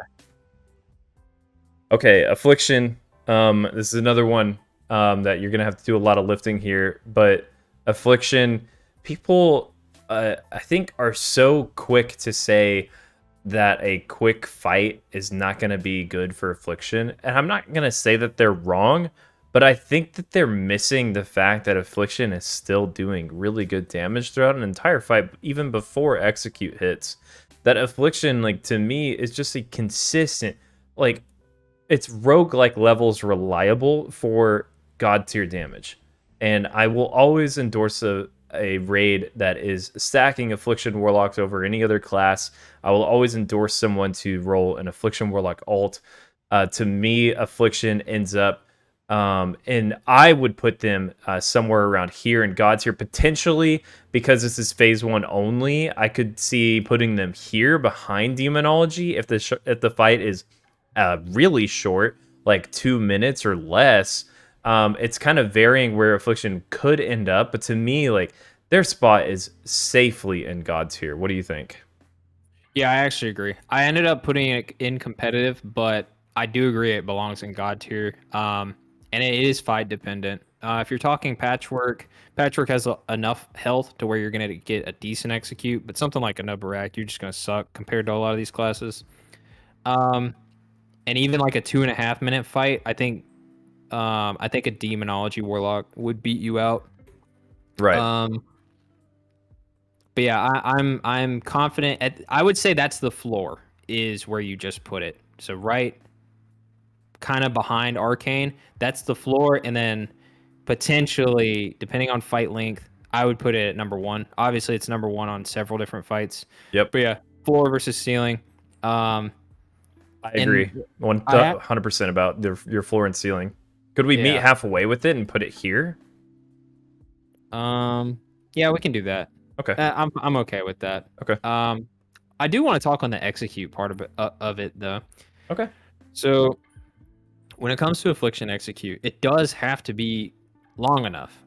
A: Okay, Affliction. This is another one that you're gonna have to do a lot of lifting here. But Affliction, people, I think, are so quick to say that a quick fight is not gonna be good for Affliction, and I'm not gonna say that they're wrong, but I think that they're missing the fact that Affliction is still doing really good damage throughout an entire fight, even before Execute hits. That Affliction, like to me, is just a consistent, like it's roguelike levels reliable for god tier damage. And I will always endorse a raid that is stacking Affliction Warlocks over any other class. I will always endorse someone to roll an Affliction Warlock alt. To me, Affliction ends up, and I would put them somewhere around here in God tier potentially, because this is phase 1 only. I could see putting them here behind Demonology if if the fight is really short, like 2 minutes or less. It's kind of varying where Affliction could end up, but to me, like, their spot is safely in God tier. What do you think?
B: Yeah, I actually agree. I ended up putting it in competitive, but I do agree it belongs in God tier. And it is fight dependent. If you're talking patchwork, patchwork has enough health to where you're gonna get a decent execute, but something like a Nubarak, you're just gonna suck compared to a lot of these classes. Um, and even like a 2.5 minute fight, I think a Demonology Warlock would beat you out.
A: Right.
B: Um, but yeah, I'm confident. I would say that's the floor is where you just put it. So right, kind of behind Arcane, that's the floor, and then potentially, depending on fight length, I would put it at number one. Obviously, it's number one on several different fights.
A: Yep.
B: But yeah, floor versus ceiling. Um,
A: I
B: and
A: agree. One
B: I have
A: 100% about your floor and ceiling. Could we meet
B: yeah.
A: halfway with it and put it here?
B: Um, yeah, we can do that.
A: Okay.
B: I'm okay with that.
A: Okay.
B: Um, I do want to talk on the execute part of it though.
A: Okay.
B: So when it comes to affliction execute, it does have to be long enough.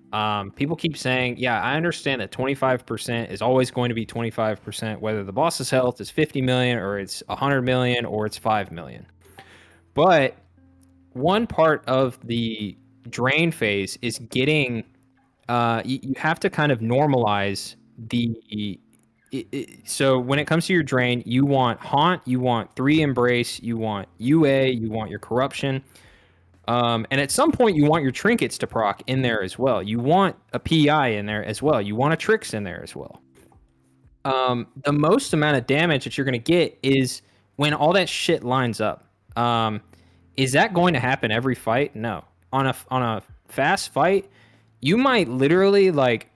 B: People keep saying, yeah, I understand that 25% is always going to be 25%, whether the boss's health is 50 million or it's 100 million or it's 5 million. But one part of the drain phase is getting, you have to kind of normalize so when it comes to your drain, you want haunt, you want 3 embrace, you want UA, you want your corruption. And at some point, you want your trinkets to proc in there as well. You want a PI in there as well. You want a tricks in there as well. The most amount of damage that you're going to get is when all that shit lines up. Is that going to happen every fight? No. On a fast fight, you might literally like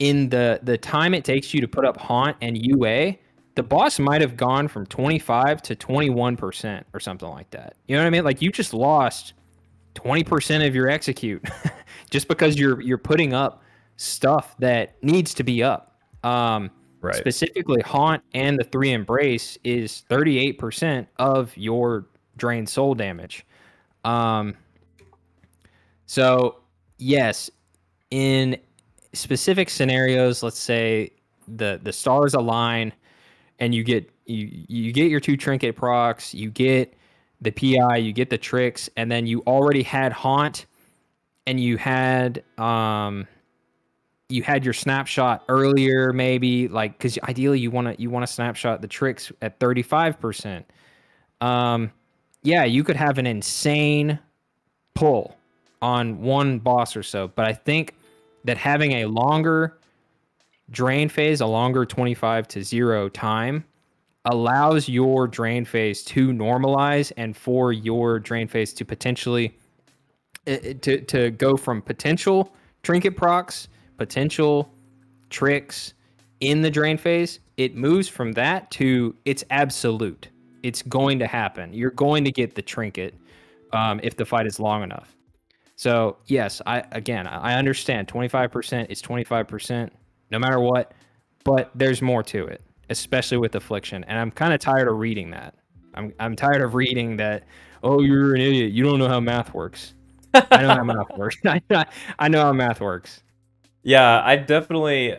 B: in the time it takes you to put up haunt and UA, the boss might have gone from 25 to 21% or something like that. You know what I mean? Like you just lost 20% of your execute just because you're putting up stuff that needs to be up.
A: Right.
B: Specifically, haunt and the 3 embrace is 38% of your drained soul damage. Um, so yes, in specific scenarios, let's say the stars align and you get your 2 trinket procs, you get the PI, you get the tricks, and then you already had haunt and you had your snapshot earlier maybe like cuz ideally you want to snapshot the tricks at 35%. Yeah, you could have an insane pull on one boss or so, but I think that having a longer drain phase, a longer 25 to 0 time allows your drain phase to normalize and for your drain phase to potentially to go from potential trinket procs, potential tricks in the drain phase, it moves from that to it's absolute. It's going to happen. You're going to get the trinket if the fight is long enough. So yes, I understand 25% is 25% no matter what, but there's more to it, especially with affliction. And I'm kind of tired of reading that. I'm tired of reading that. Oh, you're an idiot. You don't know how math works. I know how math works. I know how math works.
A: Yeah, I'm definitely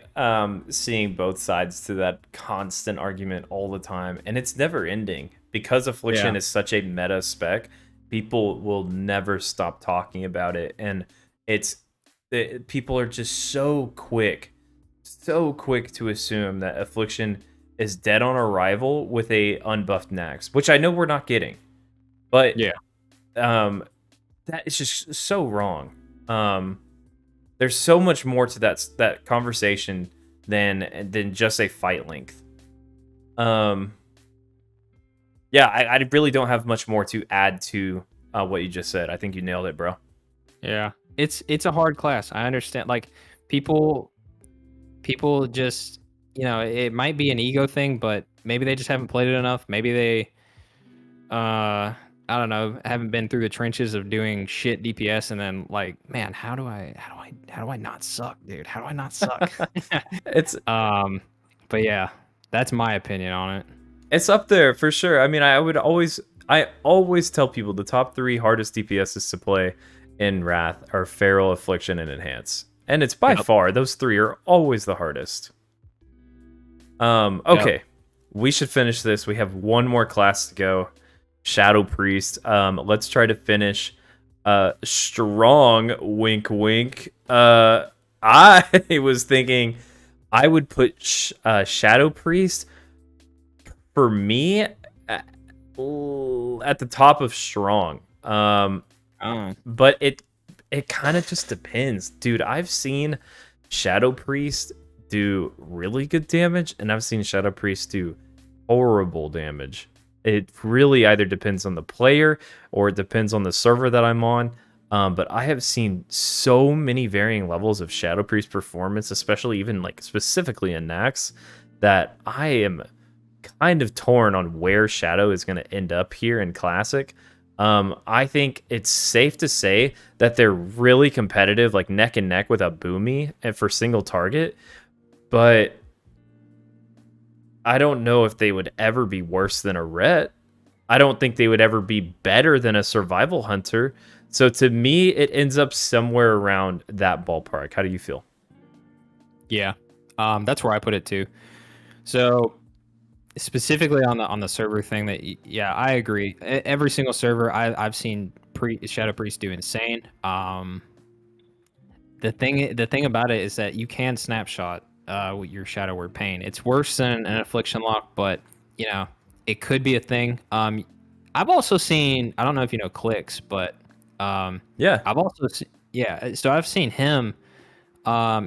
A: seeing both sides to that constant argument all the time, and it's never ending because
B: Yeah.
A: Affliction is such a meta spec. People will never stop talking about it, and it's people are just so quick to assume that Affliction is dead on arrival with a unbuffed Nax, which I know we're not getting, but
B: Yeah.
A: um, that is just so wrong. There's so much more to that conversation than just a fight length. Um, yeah, I really don't have much more to add to what you just said. I think you nailed it, bro.
B: Yeah. It's a hard class. I understand. Like people just it might be an ego thing, but maybe they just haven't played it enough. Maybe they I don't know, haven't been through the trenches of doing shit DPS, and then like, man, how do I not suck, dude? How do I not suck?
A: It's
B: But yeah, that's my opinion on it.
A: it's up there for sure. I mean, I always tell people the top 3 hardest DPSs to play in Wrath are Feral, Affliction, and Enhance. And it's by
B: Yep.
A: far, those 3 are always the hardest. Okay.
B: Yep.
A: We should finish this. We have one more class to go. Shadow Priest. Let's try to finish strong, wink wink. I was thinking I would put Shadow Priest for me at the top of strong. But it kind of just depends. Dude, I've seen Shadow Priest do really good damage, and I've seen Shadow Priest do horrible damage. It really either depends on the player or it depends on the server that I'm on. But I have seen so many varying levels of Shadow Priest performance, especially even like specifically in Nax, that I am kind of torn on where Shadow is going to end up here in Classic. I think it's safe to say that they're really competitive, like neck and neck with a Boomy and for single target, but I don't know if they would ever be worse than a Ret. I don't think they would ever be better than a Survival Hunter. So to me, it ends up somewhere around that ballpark. How do you feel?
B: Yeah, that's where I put it too. So specifically on the server thing, yeah, I agree. Every single server I've seen Shadow Priest do insane. The thing about it is that you can snapshot with your Shadow Word Pain. It's worse than an Affliction Lock, but you know it could be a thing. I've also seen, I don't know if you know Clicks, but
A: Yeah.
B: I've also yeah. So I've seen him.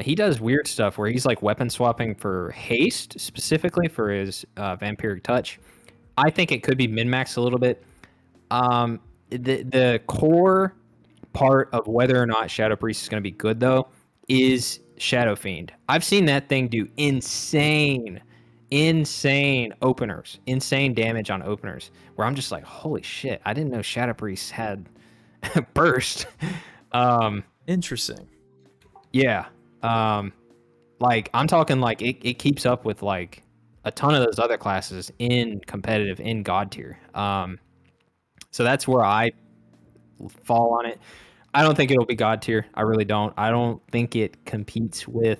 B: He does weird stuff where he's like weapon swapping for haste, specifically for his vampiric touch. I think it could be min-max a little bit. The core part of whether or not Shadow Priest is going to be good, though, is Shadow Fiend. I've seen that thing do insane openers, insane damage on openers, where I'm just like, holy shit, I didn't know Shadow Priest had burst.
A: Interesting.
B: Yeah. Like I'm talking like it keeps up with like a ton of those other classes in competitive in God tier. So that's where I fall on it. I don't think it'll be God tier. I really don't. I don't think it competes with.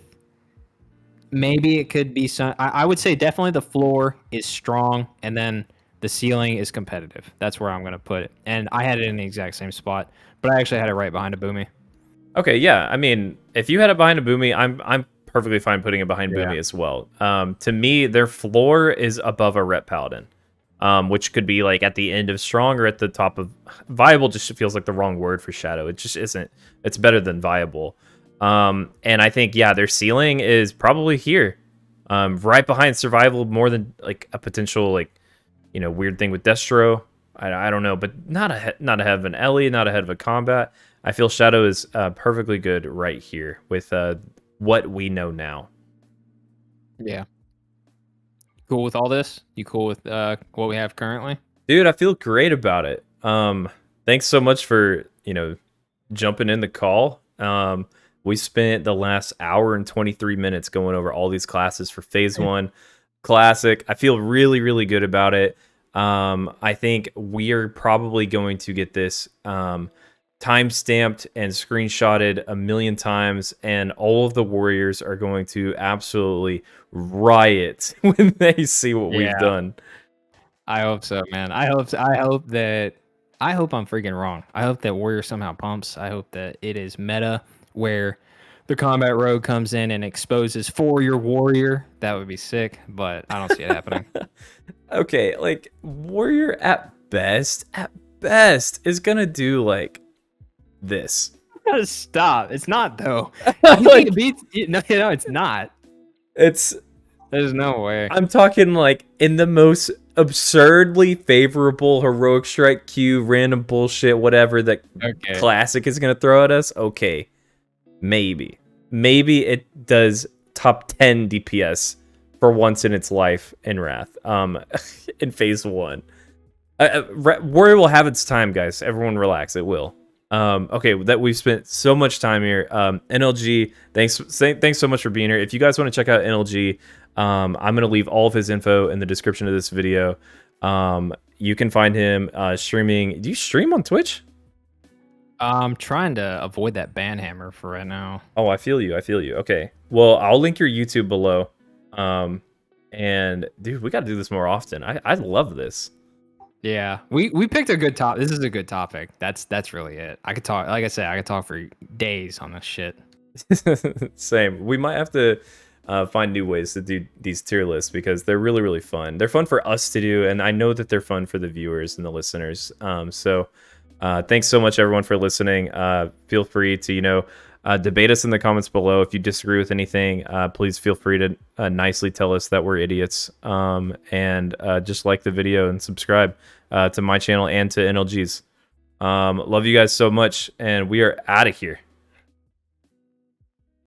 B: Maybe it could be some. I would say definitely the floor is strong, and then the ceiling is competitive. That's where I'm gonna put it. And I had it in the exact same spot, but I actually had it right behind a Boomy.
A: Okay, yeah. I mean, if you had it behind a Boomy, I'm perfectly fine putting it behind
B: Yeah.
A: Boomy as well. To me, their floor is above a Ret Paladin, which could be like at the end of strong or at the top of viable. Just feels like the wrong word for Shadow. It just isn't. It's better than viable. And I think yeah, their ceiling is probably here, right behind survival, more than like a potential like weird thing with Destro. I don't know, but not ahead of an Ellie, not ahead of a combat. I feel Shadow is perfectly good right here with what we know now.
B: Yeah. Cool with all this? You cool with what we have currently?
A: Dude, I feel great about it. Thanks so much for jumping in the call. We spent the last hour and 23 minutes going over all these classes for Phase 1 Classic. I feel really, really good about it. I think we are probably going to get this time-stamped and screenshotted a million times, and all of the warriors are going to absolutely riot when they see what we've done.
B: I hope so, man. I hope I'm freaking wrong. I hope that warrior somehow pumps. I hope that it is meta where the combat rogue comes in and exposes for your warrior. That would be sick, but I don't see it happening.
A: Okay, like warrior at best is gonna do like this.
B: Gotta stop. It's not though. You
A: Like,
B: think it beats? No, it's not.
A: it's
B: There's no way.
A: I'm talking like in the most absurdly favorable heroic strike Q, random bullshit, whatever that Classic is gonna throw at us. Okay, maybe it does top 10 DPS for once in its life in Wrath. In Phase 1. Warrior will have its time, guys. Everyone relax. It will. Okay, that we've spent so much time here. NLG, thanks so much for being here. If you guys want to check out NLG, I'm gonna leave all of his info in the description of this video. You can find him streaming. Do you stream on Twitch?
B: I'm trying to avoid that ban hammer for right now.
A: Oh, I feel you. I feel you. Okay. Well, I'll link your YouTube below. And dude, we got to do this more often. I love this.
B: Yeah, we picked a good topic. This is a good topic. That's really it. I could talk, like I said, I could talk for days on this shit.
A: Same. We might have to find new ways to do these tier lists because they're really, really fun. They're fun for us to do, and I know that they're fun for the viewers and the listeners. So thanks so much, everyone, for listening. Feel free to, debate us in the comments below. If you disagree with anything, please feel free to nicely tell us that we're idiots. And just like the video and subscribe to my channel and to NLG's. Love you guys so much, and we are out of here.